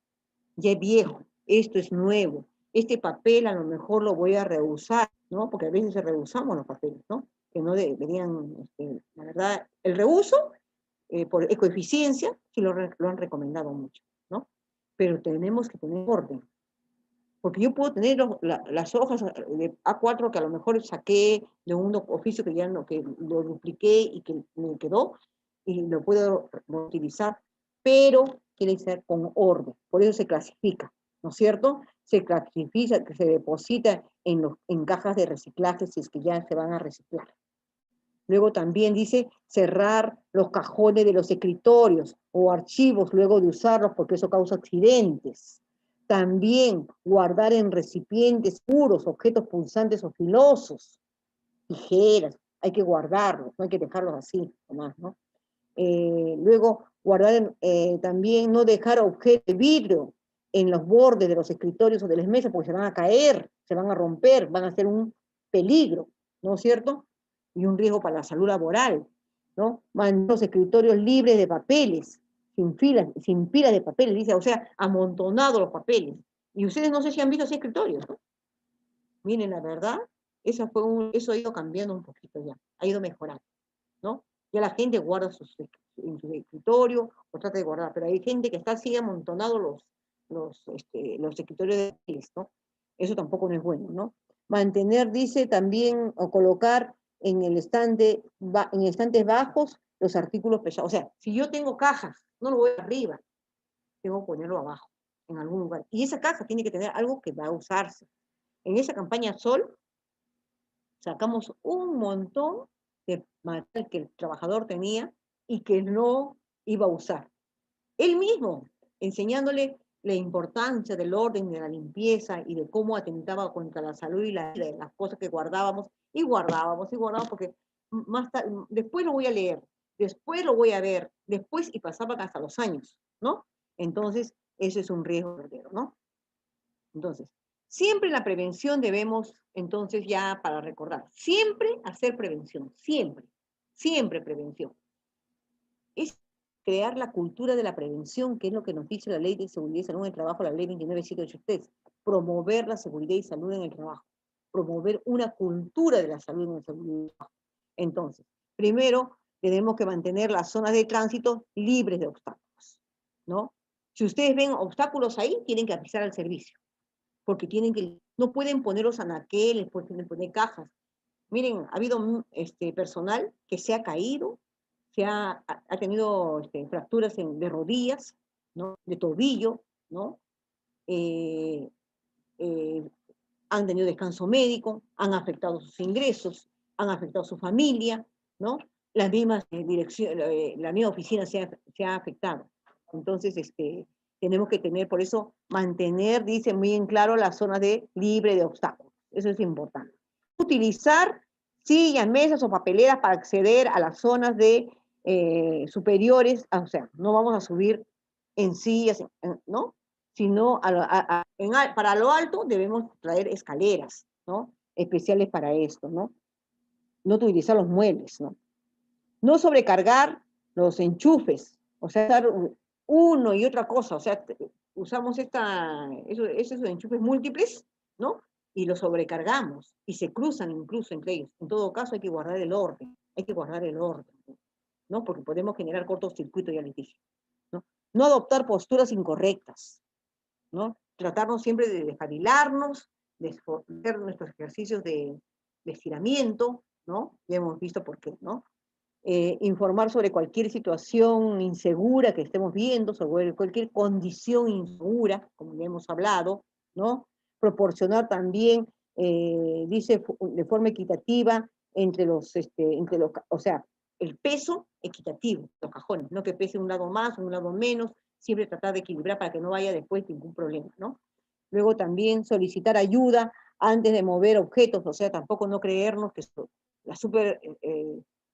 ya viejo, esto es nuevo, este papel a lo mejor lo voy a rehusar, ¿no? Porque a veces rehusamos los papeles, ¿no? Que no deberían, la verdad, el reuso, por ecoeficiencia, sí lo han recomendado mucho, ¿no? Pero tenemos que tener orden, porque yo puedo tener las hojas de A4 que a lo mejor saqué de un oficio que ya no, que lo dupliqué y que me quedó, y lo puedo utilizar, pero tiene que ser con orden, por eso se clasifica, ¿no es cierto? Se clasifica, que se deposita en cajas de reciclaje si es que ya se van a reciclar. Luego también dice cerrar los cajones de los escritorios o archivos luego de usarlos porque eso causa accidentes. También guardar en recipientes puros objetos punzantes o filosos, tijeras, hay que guardarlos, no hay que dejarlos así, nomás, ¿no? Luego guardar también no dejar objetos de vidrio en los bordes de los escritorios o de las mesas porque se van a caer, se van a romper, van a ser un peligro, ¿no es cierto? Y un riesgo para la salud laboral, ¿no? Mantener los escritorios libres de papeles, sin pilas de papeles, dice, o sea, amontonados los papeles. Y ustedes no sé si han visto ese escritorio, ¿no? Miren, la verdad, eso ha ido cambiando un poquito ya, ha ido mejorando, ¿no? Ya la gente guarda en su escritorio o trata de guardar, pero hay gente que está así amontonado los escritorios de papeles, ¿no? Eso tampoco no es bueno, ¿no? Mantener, dice también, o colocar en estantes bajos los artículos pesados. O sea, si yo tengo cajas, no lo voy arriba, tengo que ponerlo abajo, en algún lugar. Y esa caja tiene que tener algo que va a usarse. En esa campaña Sol, sacamos un montón de material que el trabajador tenía y que no iba a usar. Él mismo, enseñándole la importancia del orden, de la limpieza y de cómo atentaba contra la salud y la vida, de las cosas que guardábamos, porque después lo voy a leer, después lo voy a ver, después y pasaban hasta los años, ¿no? Entonces, eso es un riesgo verdadero, ¿no? Entonces, siempre en la prevención debemos, entonces ya para recordar, siempre hacer prevención, siempre, siempre prevención. Es crear la cultura de la prevención, que es lo que nos dice la Ley de Seguridad y Salud en el Trabajo, la Ley 29783, promover la seguridad y salud en el trabajo, promover una cultura de la salud en el trabajo. Entonces, primero, tenemos que mantener las zonas de tránsito libres de obstáculos, ¿no? Si ustedes ven obstáculos ahí, tienen que avisar al servicio, porque no pueden poner los anaqueles, pueden poner cajas. Miren, ha habido personal que se ha caído, ha tenido fracturas de rodillas, ¿no? De tobillo, ¿no? Eh, eh, han tenido descanso médico, han afectado sus ingresos, han afectado su familia, ¿no? Las mismas la misma oficina se ha afectado. Entonces, tenemos que tener, por eso, mantener, dice muy en claro, la zona libre de obstáculos. Eso es importante. Utilizar sillas, mesas o papeleras para acceder a las zonas superiores, o sea, no vamos a subir en sillas, ¿no? Sino para lo alto debemos traer escaleras, ¿no? Especiales para esto, ¿no? No utilizar los muebles, ¿no? No sobrecargar los enchufes, o sea, dar uno y otra cosa, o sea, usamos esos enchufes múltiples, ¿no? Y los sobrecargamos, y se cruzan incluso entre ellos. En todo caso, hay que guardar el orden, ¿no? Porque podemos generar cortocircuito, ya les dije, ¿no? No adoptar posturas incorrectas, ¿no? Tratarnos siempre de despabilarnos, de hacer nuestros ejercicios de estiramiento, ¿no? Ya hemos visto por qué, ¿no? Informar sobre cualquier situación insegura que estemos viendo, sobre cualquier condición insegura, como ya hemos hablado, ¿no? Proporcionar también, dice, de forma equitativa o sea, el peso equitativo, los cajones, no que pese un lado más, un lado menos, siempre tratar de equilibrar para que no haya después ningún problema, ¿no? Luego también solicitar ayuda antes de mover objetos, o sea, tampoco no creernos que la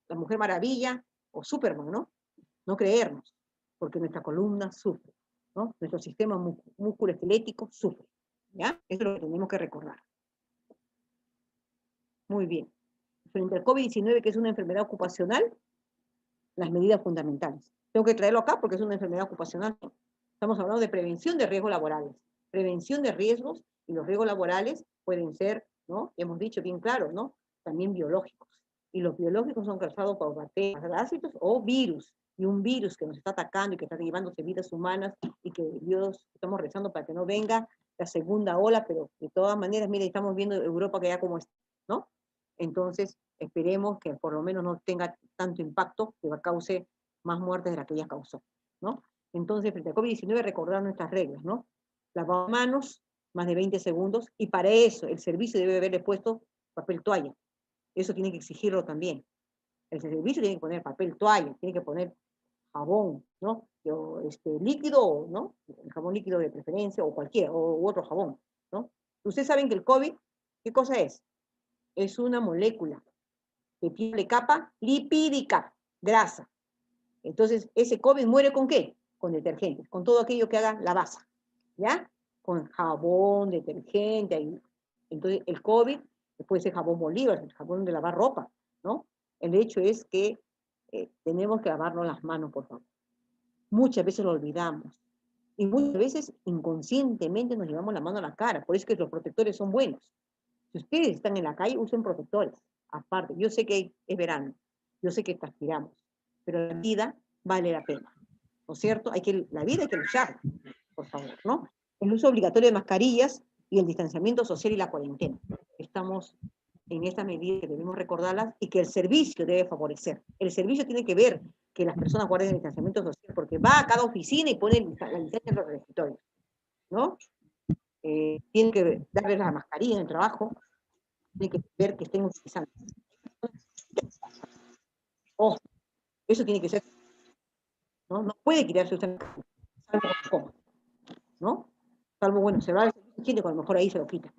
la Mujer Maravilla o Superman, ¿no? No creernos, porque nuestra columna sufre, ¿no? Nuestro sistema musculoesquelético sufre, ¿ya? Eso es lo que tenemos que recordar. Muy bien. Frente al COVID-19, que es una enfermedad ocupacional, las medidas fundamentales. Tengo que traerlo acá porque es una enfermedad ocupacional. Estamos hablando de prevención de riesgos laborales. Prevención de riesgos, y los riesgos laborales pueden ser, ¿no? Hemos dicho bien claro, ¿no? También biológicos. Y los biológicos son causados por bacterias, parásitos o virus. Y un virus que nos está atacando y que está llevándose vidas humanas y que Dios, estamos rezando para que no venga la segunda ola, pero de todas maneras, mire, estamos viendo Europa que ya como está, ¿no? Entonces, esperemos que por lo menos no tenga tanto impacto, que cause más muertes de las que ya causó, ¿no? Entonces, frente al COVID-19, recordar nuestras reglas, ¿no? Lavado manos, más de 20 segundos, y para eso el servicio debe haberle puesto papel toalla. Eso tiene que exigirlo también. El servicio tiene que poner papel toalla, tiene que poner jabón, ¿no? Líquido, ¿no? El jabón líquido de preferencia, o cualquiera, u otro jabón, ¿no? Ustedes saben que el COVID, ¿qué cosa es? Es una molécula que tiene capa lipídica, grasa. Entonces, ese COVID muere ¿con qué? Con detergentes, con todo aquello que haga la base, ¿ya? Con jabón, detergente, ahí. Entonces, el COVID puede ser jabón Bolívar, el jabón de lavar ropa, ¿no? El hecho es que tenemos que lavarnos las manos, por favor. Muchas veces lo olvidamos. Y muchas veces inconscientemente nos llevamos la mano a la cara. Por eso es que los protectores son buenos. Si ustedes están en la calle, usen protectores. Aparte, yo sé que es verano, yo sé que transpiramos, pero la vida vale la pena, ¿no es cierto? La vida hay que luchar, por favor, ¿no? El uso obligatorio de mascarillas y el distanciamiento social y la cuarentena. Estamos en esta medida que debemos recordarlas y que el servicio debe favorecer. El servicio tiene que ver que las personas guarden el distanciamiento social, porque va a cada oficina y pone la licencia en los escritorios, ¿no? Tiene que darles la mascarilla en el trabajo, tiene que ver que estén utilizando. Ojo, eso tiene que ser, ¿no? No puede quitarse usted, salvo, ¿no? Salvo, bueno, se va al servicio higiénico, a lo mejor ahí se lo quita,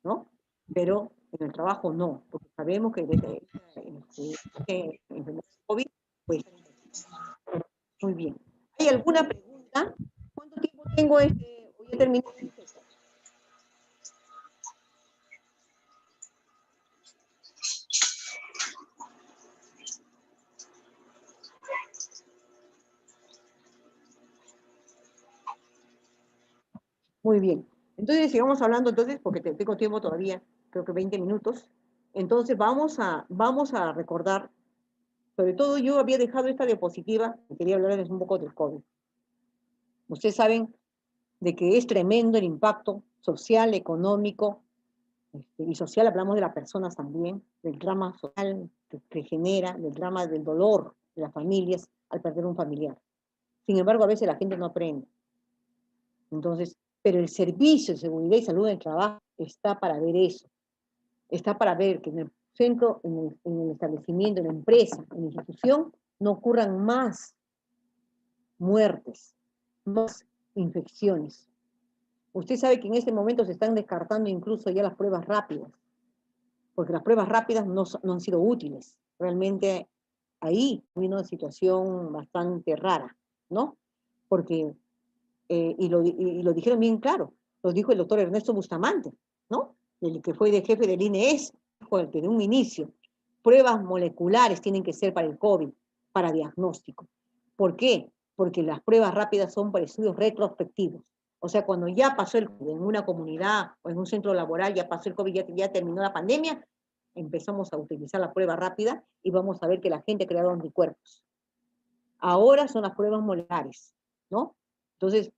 ¿no? Pero en el trabajo no, porque sabemos que desde enfermedad COVID, pues, muy bien. ¿Hay alguna pregunta? ¿Cuánto tiempo tengo hoy ya terminé? Muy bien. Entonces, sigamos hablando entonces, porque tengo tiempo todavía, creo que 20 minutos. Entonces, vamos a recordar, sobre todo yo había dejado esta diapositiva, y quería hablarles un poco del COVID. Ustedes saben de que es tremendo el impacto social, económico y social, hablamos de las personas también, del drama social que genera, del drama del dolor de las familias al perder un familiar. Sin embargo, a veces la gente no aprende. Entonces, pero el servicio de seguridad y salud en el trabajo está para ver eso. Está para ver que en el centro, en el establecimiento, en la empresa, en la institución, no ocurran más muertes, más infecciones. Usted sabe que en este momento se están descartando incluso ya las pruebas rápidas, porque las pruebas rápidas no han sido útiles. Realmente ahí hay una situación bastante rara, ¿no? Porque y lo dijeron bien claro, lo dijo el doctor Ernesto Bustamante, ¿no? El que fue de jefe del INES, dijo desde un inicio, pruebas moleculares tienen que ser para el COVID, para diagnóstico. ¿Por qué? Porque las pruebas rápidas son para estudios retrospectivos. O sea, cuando ya pasó el COVID en una comunidad o en un centro laboral, ya pasó el COVID, ya terminó la pandemia, empezamos a utilizar la prueba rápida y vamos a ver que la gente ha creado anticuerpos. Ahora son las pruebas moleculares. ¿no? Entonces,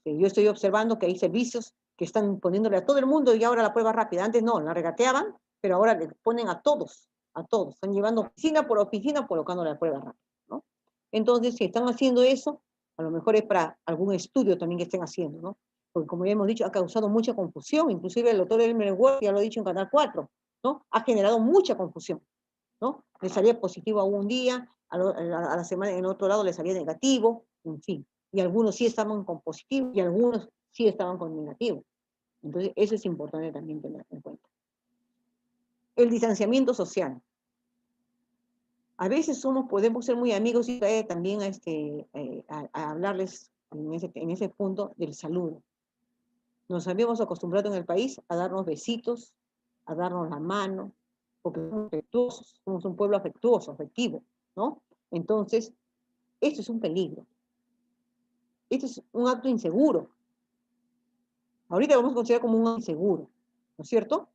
yo estoy observando que hay servicios que están poniéndole a todo el mundo y ahora la prueba rápida. Antes no, la regateaban, pero ahora le ponen a todos, a todos. Están llevando oficina por oficina colocándole la prueba rápida, ¿no? Entonces, si están haciendo eso, a lo mejor es para algún estudio también que estén haciendo, ¿no? Porque como ya hemos dicho, ha causado mucha confusión, inclusive el doctor Elmer Ward, ya lo ha dicho en Canal 4, ¿no? Ha generado mucha confusión, ¿no? Le salía positivo a un día, a la semana en otro lado le salía negativo, en fin. Y algunos sí estaban con positivo y algunos sí estaban con negativo. Entonces, eso es importante también tener en cuenta. El distanciamiento social. A veces podemos ser muy amigos y también a hablarles en ese punto del saludo. Nos habíamos acostumbrado en el país a darnos besitos, a darnos la mano, porque somos afectuosos, somos un pueblo afectuoso, afectivo, ¿no? Entonces, esto es un peligro. Esto es un acto inseguro. Ahorita lo vamos a considerar como un acto inseguro, ¿no es cierto?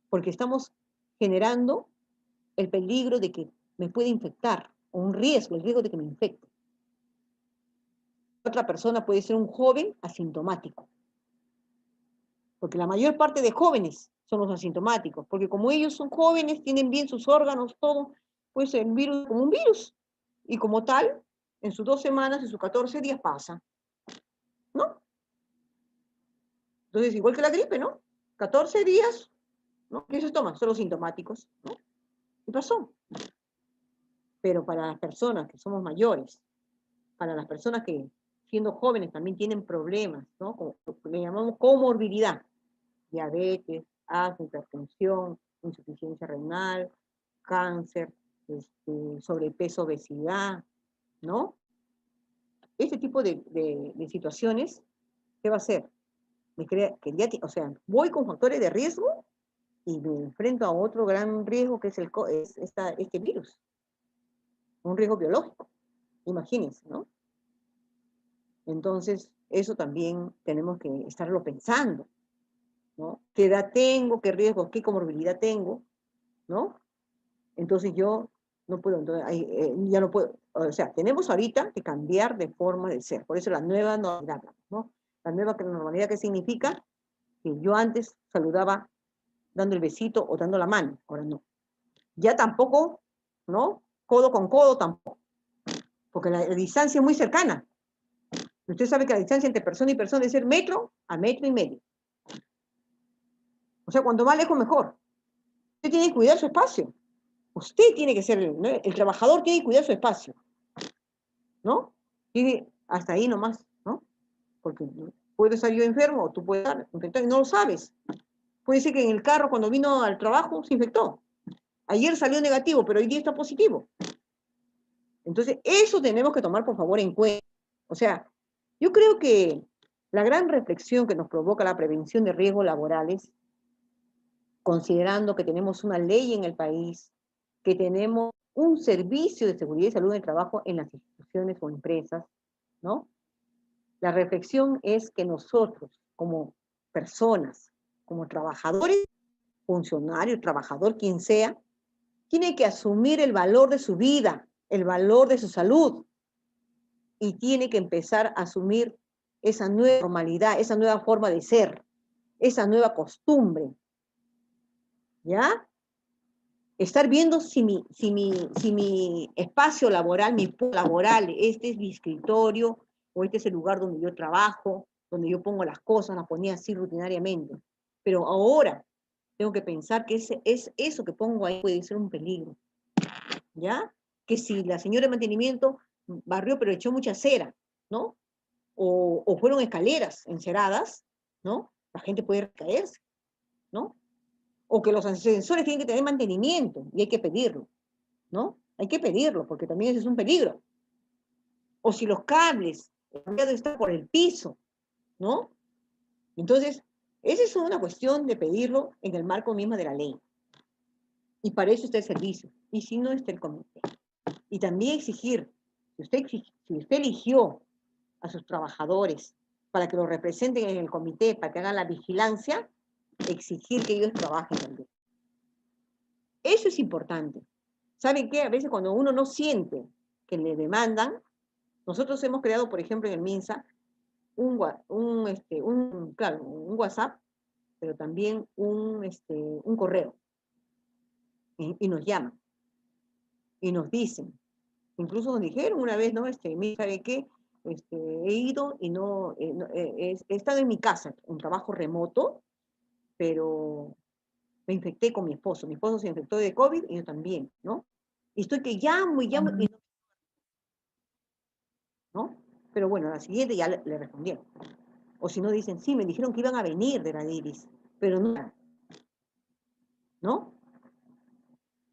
Porque estamos generando el peligro de que me pueda infectar, o un riesgo, el riesgo de que me infecte. Otra persona puede ser un joven asintomático, porque la mayor parte de jóvenes son los asintomáticos, porque como ellos son jóvenes, tienen bien sus órganos, todo, pues el virus como un virus, y como tal, en sus 2 semanas, en sus 14 días pasa, ¿no? Entonces, igual que la gripe, ¿no? 14 días, ¿no? ¿Qué se toma? Son los sintomáticos, ¿no? Y pasó. Pero para las personas que somos mayores, para las personas que siendo jóvenes también tienen problemas, ¿no? Como le llamamos comorbilidad, diabetes, asma, hipertensión, insuficiencia renal, cáncer, sobrepeso, obesidad, ¿no? Este tipo de situaciones, ¿qué va a hacer? O sea, voy con factores de riesgo y me enfrento a otro gran riesgo que es este virus, un riesgo biológico, imagínense, ¿no? Entonces, eso también tenemos que estarlo pensando, ¿no? ¿Qué edad tengo? ¿Qué riesgos? ¿Qué comorbilidad tengo? ¿No? Entonces yo no puedo, ya no puedo, o sea, tenemos ahorita que cambiar de forma de ser, por eso la nueva normalidad, ¿no? La nueva normalidad, ¿qué significa? Que yo antes saludaba dando el besito o dando la mano, ahora no. Ya tampoco, ¿no? Codo con codo tampoco, porque la distancia es muy cercana. Usted sabe que la distancia entre persona y persona debe ser metro a metro y medio. O sea, cuanto más lejos, mejor. Usted tiene que cuidar su espacio. Usted tiene que ser, ¿no? El trabajador tiene que cuidar su espacio, ¿no? Tiene hasta ahí nomás, ¿no? Porque puede estar yo enfermo, o tú puedes estar infectado y no lo sabes. Puede ser que en el carro cuando vino al trabajo se infectó. Ayer salió negativo, pero hoy día está positivo. Entonces, eso tenemos que tomar, por favor, en cuenta. O sea, yo creo que la gran reflexión que nos provoca la prevención de riesgos laborales, considerando que tenemos una ley en el país, que tenemos un servicio de seguridad y salud en el trabajo en las instituciones o empresas, ¿no? La reflexión es que nosotros, como personas, como trabajadores, funcionarios, trabajador, quien sea, tiene que asumir el valor de su vida, el valor de su salud, y tiene que empezar a asumir esa nueva normalidad, esa nueva forma de ser, esa nueva costumbre, ¿ya? Estar viendo si mi espacio laboral, mi puesto laboral, este es mi escritorio, o este es el lugar donde yo trabajo, donde yo pongo las cosas, las ponía así rutinariamente. Pero ahora tengo que pensar que eso que pongo ahí puede ser un peligro, ¿ya? Que si la señora de mantenimiento barrió pero echó mucha cera, ¿no? O fueron escaleras enceradas, ¿no? La gente puede caerse, ¿no? O que los ascensores tienen que tener mantenimiento y hay que pedirlo, ¿no? Hay que pedirlo porque también ese es un peligro. O si los cables, el cableado está por el piso, ¿no? Entonces, esa es una cuestión de pedirlo en el marco mismo de la ley. Y para eso está el servicio. Y si no, está el comité. Y también exigir, si usted eligió a sus trabajadores para que los representen en el comité, para que hagan la vigilancia, exigir que ellos trabajen también. Eso es importante. ¿Saben qué? A veces cuando uno no siente que le demandan, Nosotros hemos creado, por ejemplo, en el MINSA, claro, un WhatsApp, pero también un correo. Y nos llaman, y nos dicen, incluso nos dijeron una vez, ¿no? Mira, ¿sabe qué? He ido y he estado en mi casa, en trabajo remoto, pero me infecté con mi esposo se infectó de COVID y yo también, ¿no? Y estoy que llamo y llamo, y ¿no? Pero bueno, a la siguiente ya le respondieron. O si no dicen, sí, me dijeron que iban a venir de la DIRIS, pero no, ¿no?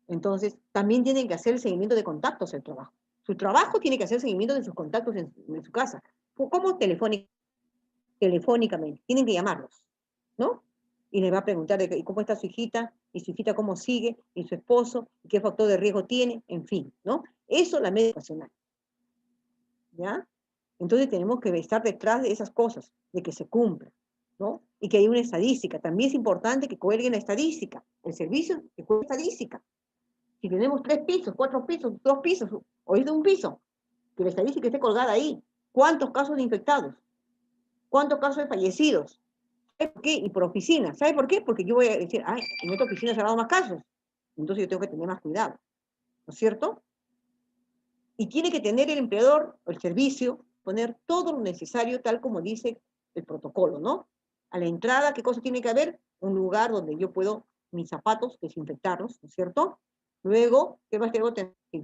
Entonces, también tienen que hacer el seguimiento de contactos el trabajo. Su trabajo tiene que hacer seguimiento de sus contactos en su casa. ¿Cómo? Telefónicamente. Tienen que llamarlos, ¿no? Y les va a preguntar de cómo está su hijita, y su hijita cómo sigue, y su esposo, y qué factor de riesgo tiene, en fin, ¿no? Eso la media educacional, ¿ya? Entonces tenemos que estar detrás de esas cosas, de que se cumplan, ¿no? Y que hay una estadística. También es importante que cuelguen la estadística, el servicio que cuelgue estadística. Si tenemos 3 pisos, 4 pisos, 2 pisos, o es de un piso, que la estadística esté colgada ahí. ¿Cuántos casos de infectados? ¿Cuántos casos de fallecidos? ¿Sabe por qué? Y por oficina. ¿Sabe por qué? Porque yo voy a decir, ay, en esta oficina se han dado más casos. Entonces yo tengo que tener más cuidado, ¿no es cierto? Y tiene que tener el empleador, el servicio, poner todo lo necesario tal como dice el protocolo, ¿no? A la entrada, ¿qué cosa tiene que haber? Un lugar donde yo puedo, mis zapatos, desinfectarlos, ¿no es cierto? Luego, ¿qué más tengo? Y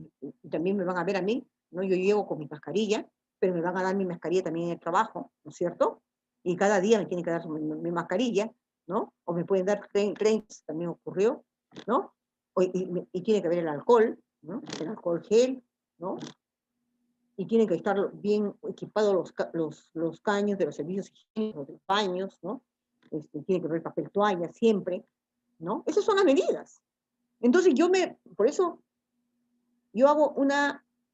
también me van a ver a mí, ¿no? Yo llego con mi mascarilla, pero me van a dar mi mascarilla también en el trabajo, ¿no es cierto? Y cada día me tienen que dar mi mascarilla, ¿no? O me pueden dar creams, también ocurrió, ¿no? Y tiene que haber el alcohol, ¿no? El alcohol gel, ¿no? Y tienen que estar bien equipados los caños de los servicios higiénicos, de los baños, ¿no? Tiene que haber papel toalla siempre, ¿no? Esas son las medidas. Entonces por eso yo hago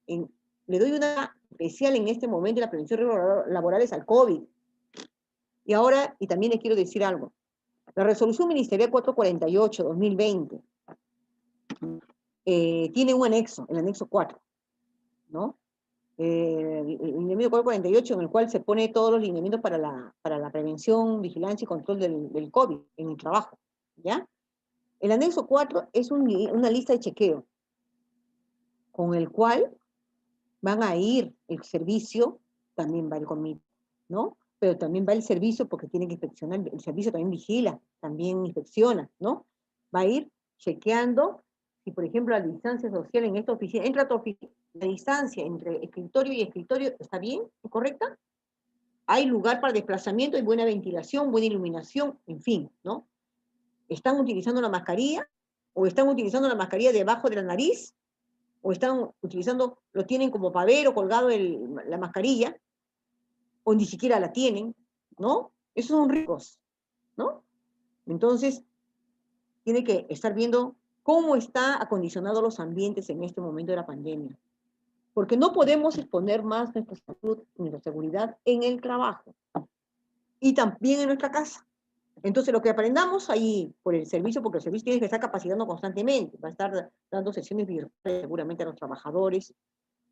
le doy una especial en este momento de la prevención de riesgos laborales al COVID. Y ahora, y también les quiero decir algo, la resolución ministerial 448-2020 tiene un anexo, el anexo 4, ¿no? El lineamiento 448, en el cual se pone todos los lineamientos para la prevención, vigilancia y control del COVID en el trabajo, ¿ya? El anexo 4 es una lista de chequeo, con el cual van a ir el servicio, también va el comité, ¿no? Pero también va el servicio porque tiene que inspeccionar, el servicio también vigila, también inspecciona, ¿no? Va a ir chequeando si, por ejemplo, la distancia social en esta oficina, entra a tu oficina, la distancia entre escritorio y escritorio está bien, ¿es correcta? Hay lugar para desplazamiento, hay buena ventilación, buena iluminación, en fin, ¿no? ¿Están utilizando la mascarilla? ¿O están utilizando la mascarilla debajo de la nariz? ¿O están utilizando, lo tienen como pavero colgado la mascarilla? ¿O ni siquiera la tienen? ¿No? Esos son riesgos, ¿no? Entonces, tiene que estar viendo cómo está acondicionados los ambientes en este momento de la pandemia. Porque no podemos exponer más nuestra salud, nuestra seguridad en el trabajo y también en nuestra casa. Entonces, lo que aprendamos ahí por el servicio, porque el servicio tiene que estar capacitando constantemente, va a estar dando sesiones virtuales seguramente a los trabajadores,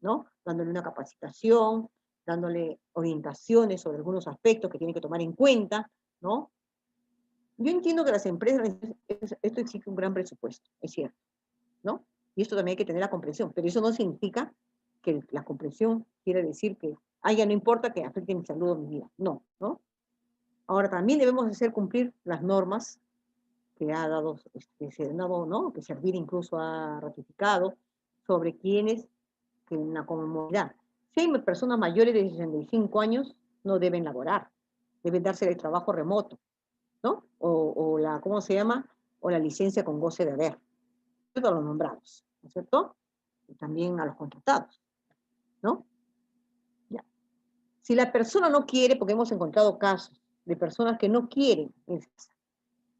¿no? Dándole una capacitación, dándole orientaciones sobre algunos aspectos que tienen que tomar en cuenta, ¿no? Yo entiendo que las empresas, esto exige un gran presupuesto, es cierto, ¿no? Y esto también hay que tener la comprensión, pero eso no significa que la comprensión quiere decir que, ya no importa que afecte mi salud o mi vida, no, ¿no? Ahora también debemos hacer cumplir las normas que ha dado, ¿no? Que Servir incluso ha ratificado sobre quienes que en la comunidad. Si hay personas mayores de 65 años, no deben laborar, deben darse el trabajo remoto, ¿no? O ¿cómo se llama? O la licencia con goce de haber. A los nombrados, ¿no es cierto? Y también a los contratados, ¿no? Ya. Si la persona no quiere, porque hemos encontrado casos de personas que no quieren,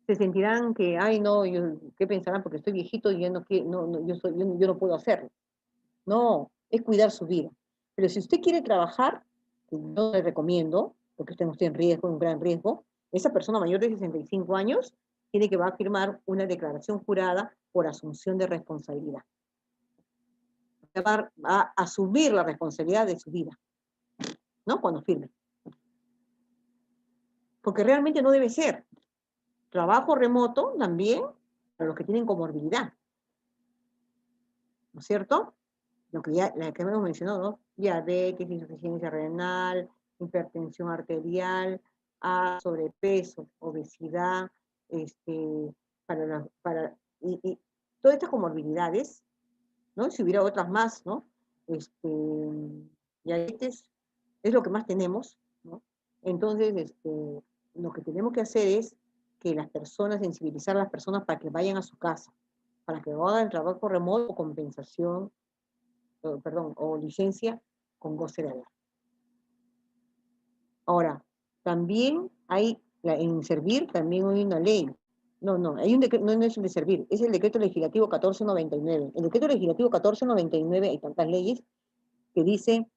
se sentirán que, ay, no, ¿qué pensarán? Porque estoy viejito y yo no puedo hacerlo. No, es cuidar su vida. Pero si usted quiere trabajar, que yo le recomiendo, porque usted no esté en riesgo, en un gran riesgo, esa persona mayor de 65 años tiene que va a firmar una declaración jurada por asunción de responsabilidad. Va a asumir la responsabilidad de su vida, ¿no? Cuando firme. Porque realmente no debe ser. Trabajo remoto también para los que tienen comorbilidad, ¿no es cierto? Lo que ya la que hemos mencionado, ¿no? Diabetes, insuficiencia renal, hipertensión arterial, sobrepeso, obesidad, y todas estas comorbilidades, ¿no? Si hubiera otras más, ¿no? Diabetes es lo que más tenemos, ¿no? Entonces, lo que tenemos que hacer es que las personas, sensibilizar a las personas para que vayan a su casa, para que hagan trabajo remoto o compensación, o licencia con goce de haber. Ahora, también hay, en Servir también hay una ley. No, hay un decreto, no es el de Servir, es el decreto legislativo 1499. El decreto legislativo 1499, hay tantas leyes que dice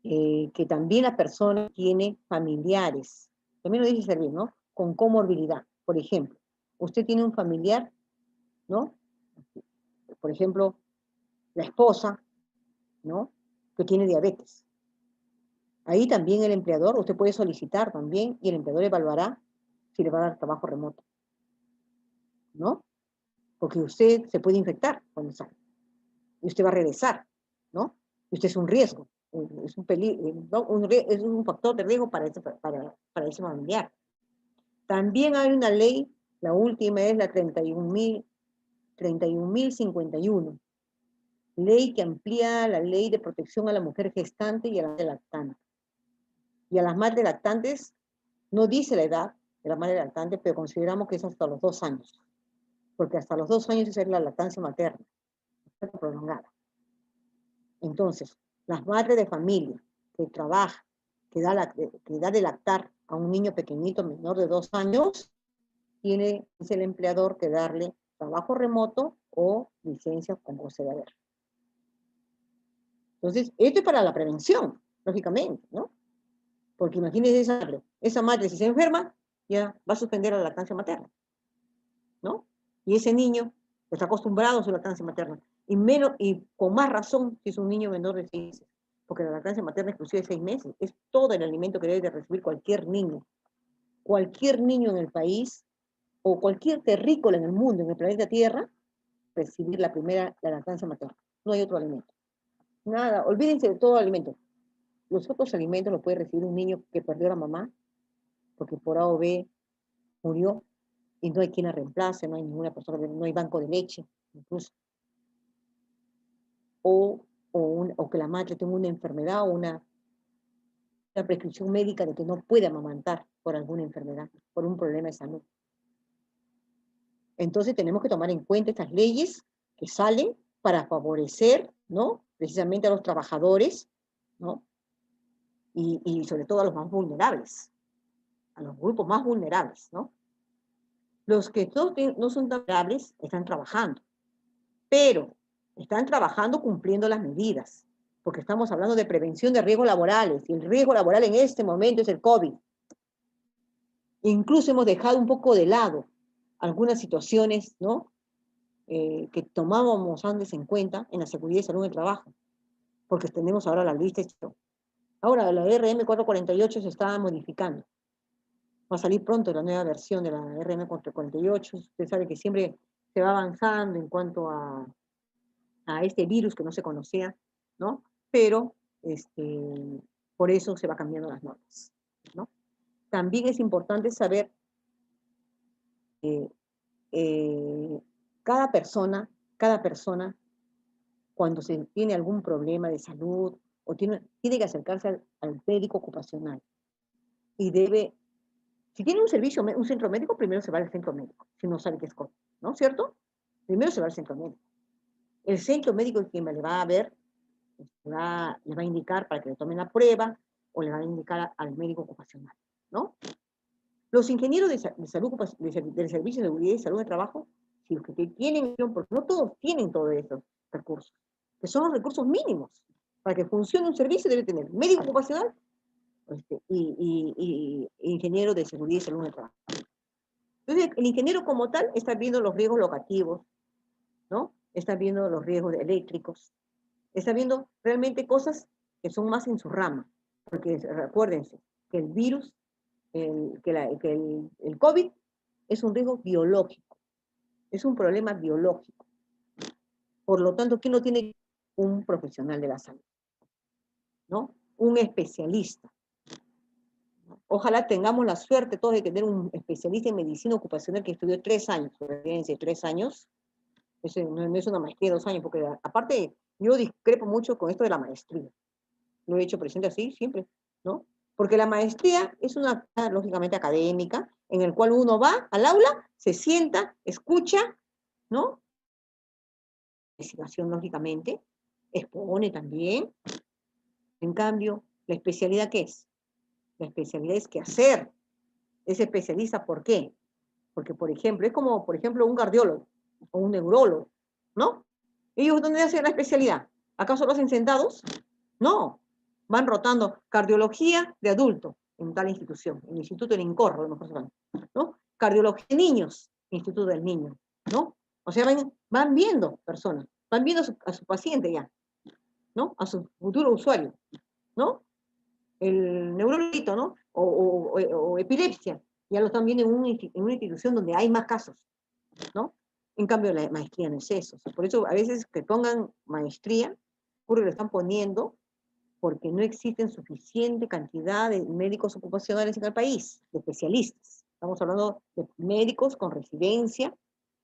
que también la persona tiene familiares, también lo dice Servir, ¿no? Con comorbilidad. Por ejemplo, usted tiene un familiar, ¿no? Por ejemplo, la esposa, ¿no? Que tiene diabetes. Ahí también el empleador, usted puede solicitar también, y el empleador evaluará si le va a dar trabajo remoto, ¿no? Porque usted se puede infectar cuando sale, y usted va a regresar, ¿no? Y usted es un riesgo, es un peligro, ¿no? Es un factor de riesgo para ese familiar. También hay una ley, la última es la 31.051, ley que amplía la ley de protección a la mujer gestante y a la madre lactante. Y a las madres lactantes, no dice la edad de la madre lactante, pero consideramos que es hasta los 2 años, porque hasta los 2 años es la lactancia materna, prolongada. Entonces, las madres de familia que trabajan, que da de lactar a un niño pequeñito menor de 2 años, es el empleador que darle trabajo remoto o licencia con goce de haber. Entonces, esto es para la prevención, lógicamente, ¿no? Porque imagínense esa madre si se enferma, ya va a suspender la lactancia materna, ¿no? Y ese niño está acostumbrado a su lactancia materna, y con más razón si es un niño menor de 6 meses, porque la lactancia materna exclusiva de 6 meses es todo el alimento que debe de recibir cualquier niño en el país, o cualquier terrícola en el mundo, en el planeta Tierra, recibir la lactancia materna. No hay otro alimento. Nada, olvídense de todo alimento. Los otros alimentos los puede recibir un niño que perdió a la mamá, porque por A o B murió, y no hay quien la reemplace, no hay ninguna persona, no hay banco de leche, incluso. O que la madre tenga una enfermedad o una prescripción médica de que no puede amamantar por alguna enfermedad, por un problema de salud. Entonces tenemos que tomar en cuenta estas leyes que salen para favorecer, ¿no? Precisamente a los trabajadores, ¿no? Y sobre todo a los más vulnerables, a los grupos más vulnerables, ¿no? Los que no son tan vulnerables están trabajando, pero están trabajando cumpliendo las medidas, porque estamos hablando de prevención de riesgos laborales, y el riesgo laboral en este momento es el COVID. Incluso hemos dejado un poco de lado algunas situaciones, ¿no? Que tomábamos antes en cuenta en la seguridad y salud del trabajo, porque tenemos ahora la lista. Ahora la RM 448 se está modificando. Va a salir pronto la nueva versión de la RM 448. Usted sabe que siempre se va avanzando en cuanto a este virus que no se conocía, ¿no? Pero por eso se va cambiando las normas, ¿no? También es importante saber que cada persona, cuando se tiene algún problema de salud, o tiene que acercarse al médico ocupacional. Y si tiene un centro médico, primero se va al centro médico, si no sabe qué es COVID, ¿no? ¿Cierto? Primero se va al centro médico. El centro médico es quien le va a ver, le va a indicar para que le tomen la prueba, o le va a indicar al médico ocupacional, ¿no? Los ingenieros de salud, del Servicio de Seguridad y Salud de Trabajo, si los que tienen, porque no todos tienen todos esos recursos, que son los recursos mínimos. Para que funcione un servicio debe tener médico ocupacional y ingeniero de seguridad y salud de trabajo. Entonces, el ingeniero como tal está viendo los riesgos locativos, ¿no? Está viendo los riesgos eléctricos, está viendo realmente cosas que son más en su rama. Porque recuérdense que el virus, el COVID es un riesgo biológico, es un problema biológico. Por lo tanto, ¿quién lo tiene? Un profesional de la salud, ¿no? Un especialista. Ojalá tengamos la suerte todos de tener un especialista en medicina ocupacional que estudió 3 años, residencia de 3 años. Eso no es una maestría de 2 años, porque aparte yo discrepo mucho con esto de la maestría. Lo he hecho presente así siempre, ¿no? Porque la maestría es una, lógicamente, académica, en el cual uno va al aula, se sienta, escucha, ¿no? Investigación, lógicamente, expone también. En cambio, ¿la especialidad qué es? La especialidad es qué hacer. Es especialista, ¿por qué? Porque, por ejemplo, es como, por ejemplo, un cardiólogo o un neurólogo, ¿no? ¿Ellos dónde hacen la especialidad? ¿Acaso lo hacen sentados? No, van rotando cardiología de adulto en tal institución, en el Instituto del Incorro, ¿no? Cardiología de niños, Instituto del Niño, ¿no? O sea, van viendo personas, van viendo a su paciente ya, ¿no? A su futuro usuario, ¿no? El neurolito, ¿no? O epilepsia, ya lo están viendo en una institución donde hay más casos, ¿no? En cambio, la maestría no es eso. Por eso, a veces que pongan maestría, ocurre que lo están poniendo porque no existen suficiente cantidad de médicos ocupacionales en el país, de especialistas. Estamos hablando de médicos con residencia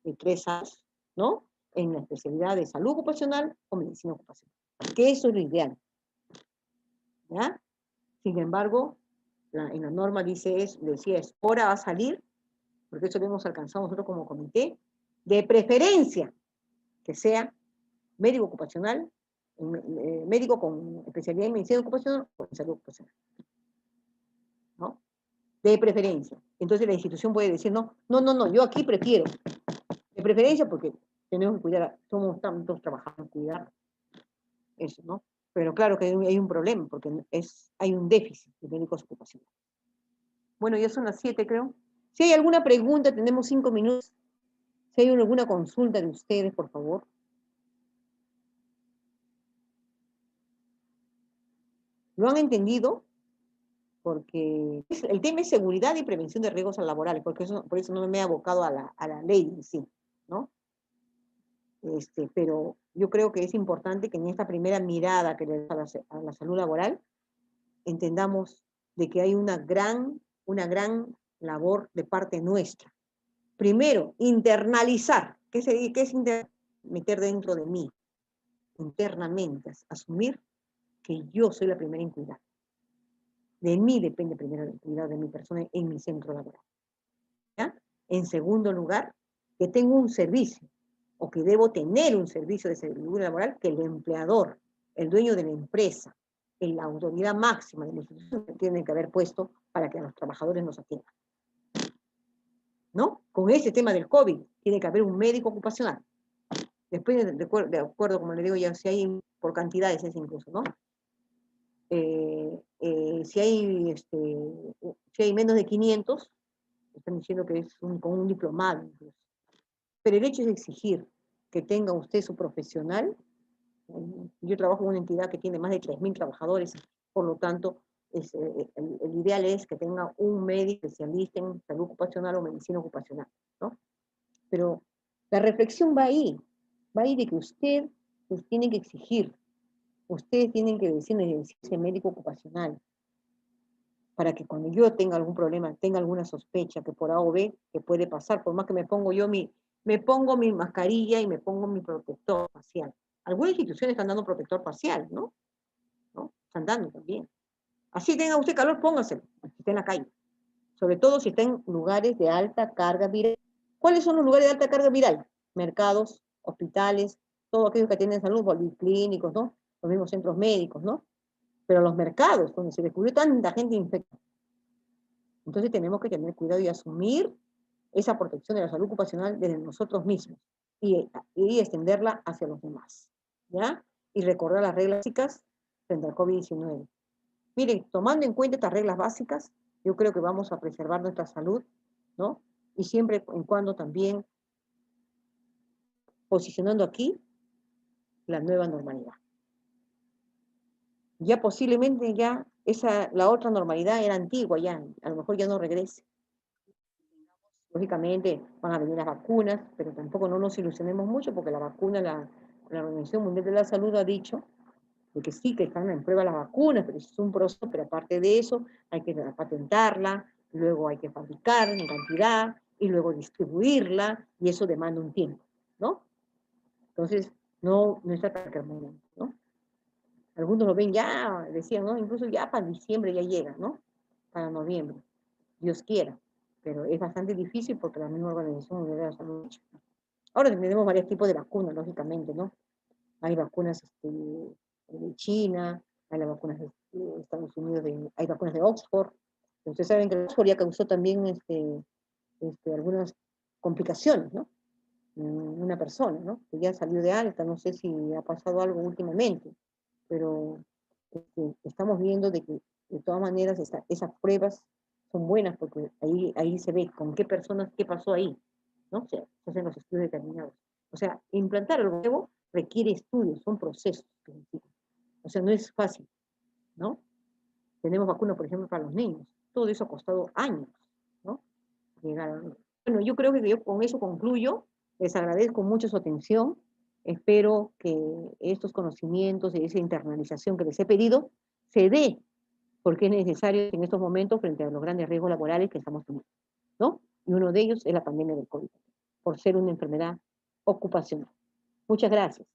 de 3 años, ¿no? En la especialidad de salud ocupacional o medicina ocupacional. Que eso es lo ideal, ¿ya? Sin embargo, en la norma decía es, hora va a salir, porque eso lo hemos alcanzado nosotros como comité, de preferencia que sea médico ocupacional, médico con especialidad en medicina ocupacional o en salud ocupacional, ¿no? De preferencia. Entonces la institución puede decir, no, yo aquí prefiero, de preferencia porque tenemos que cuidar, somos tantos trabajando en cuidar eso, ¿no? Pero claro que hay un problema, porque hay un déficit de médicos ocupacionales. Bueno, ya son las 7, creo. Si hay alguna pregunta, tenemos 5 minutos. Si hay alguna consulta de ustedes, por favor. ¿Lo han entendido? Porque el tema es seguridad y prevención de riesgos laborales, porque por eso no me he abocado a la ley en sí, ¿no? Pero yo creo que es importante que en esta primera mirada que le da a la salud laboral, entendamos de que hay una gran labor de parte nuestra. Primero, internalizar. ¿Qué es meter dentro de mí? Internamente, asumir que yo soy la primera en cuidar. De mí depende primero el cuidado de mi persona en mi centro laboral. ¿Ya? En segundo lugar, que tengo un servicio, o que debo tener un servicio de seguridad laboral que el empleador, el dueño de la empresa, la autoridad máxima de la institución tiene que haber puesto para que a los trabajadores nos atiendan. ¿No? Con ese tema del COVID, tiene que haber un médico ocupacional. Después, de acuerdo, como le digo ya, si hay por cantidades es incluso, ¿no? Si hay menos de 500, están diciendo que es con un diplomado incluso. Pero el hecho es exigir que tenga usted su profesional. Yo trabajo en una entidad que tiene más de 3.000 trabajadores, por lo tanto, el ideal es que tenga un médico especialista en salud ocupacional o medicina ocupacional, ¿no? Pero la reflexión va ahí de que ustedes tienen que exigir, ustedes tienen que decirme ese médico ocupacional, para que cuando yo tenga algún problema, tenga alguna sospecha que por A o B, que puede pasar, por más que me pongo mi mascarilla y me pongo mi protector facial. Algunas instituciones están dando protector facial, ¿no? Están dando también. Así tenga usted calor, póngaselo, si está en la calle. Sobre todo si está en lugares de alta carga viral. ¿Cuáles son los lugares de alta carga viral? Mercados, hospitales, todos aquellos que atienden salud, policlínicos, ¿no? Los mismos centros médicos, ¿no? Pero los mercados, donde se descubrió tanta gente infectada. Entonces tenemos que tener cuidado y asumir esa protección de la salud ocupacional desde nosotros mismos y extenderla hacia los demás, ¿ya? Y recordar las reglas básicas frente al COVID-19. Miren, tomando en cuenta estas reglas básicas, yo creo que vamos a preservar nuestra salud, ¿no? Y siempre en cuando también posicionando aquí la nueva normalidad. Ya posiblemente ya la otra normalidad era antigua ya, a lo mejor ya no regrese. Lógicamente van a venir las vacunas, pero tampoco no nos ilusionemos mucho porque la vacuna, la Organización Mundial de la Salud ha dicho de que sí, que están en prueba las vacunas, pero es un proceso, pero aparte de eso hay que patentarla, luego hay que fabricar en cantidad y luego distribuirla y eso demanda un tiempo, ¿no? Entonces, no está tan terminado, ¿no? Algunos lo ven ya, decían, ¿no? Incluso ya para diciembre ya llega, ¿no? Para noviembre, Dios quiera. Pero es bastante difícil porque la misma Organización Mundial de la Salud. Ahora tenemos varios tipos de vacunas, lógicamente, ¿no? Hay vacunas de China, hay las vacunas de Estados Unidos, hay vacunas de Oxford. Ustedes saben que Oxford ya causó también algunas complicaciones, ¿no? Una persona, ¿no? Que ya salió de alta, no sé si ha pasado algo últimamente, pero estamos viendo de que de todas maneras esas pruebas son buenas porque ahí se ve con qué personas, qué pasó ahí, ¿no? Se hacen los estudios determinados. O sea, implantar algo nuevo requiere estudios, son procesos. O sea, no es fácil, ¿no? Tenemos vacunas, por ejemplo, para los niños. Todo eso ha costado años, ¿no? Llegar a... Bueno, yo creo que yo con eso concluyo. Les agradezco mucho su atención. Espero que estos conocimientos y esa internalización que les he pedido se dé, porque es necesario en estos momentos frente a los grandes riesgos laborales que estamos teniendo, ¿no? Y uno de ellos es la pandemia del COVID, por ser una enfermedad ocupacional. Muchas gracias.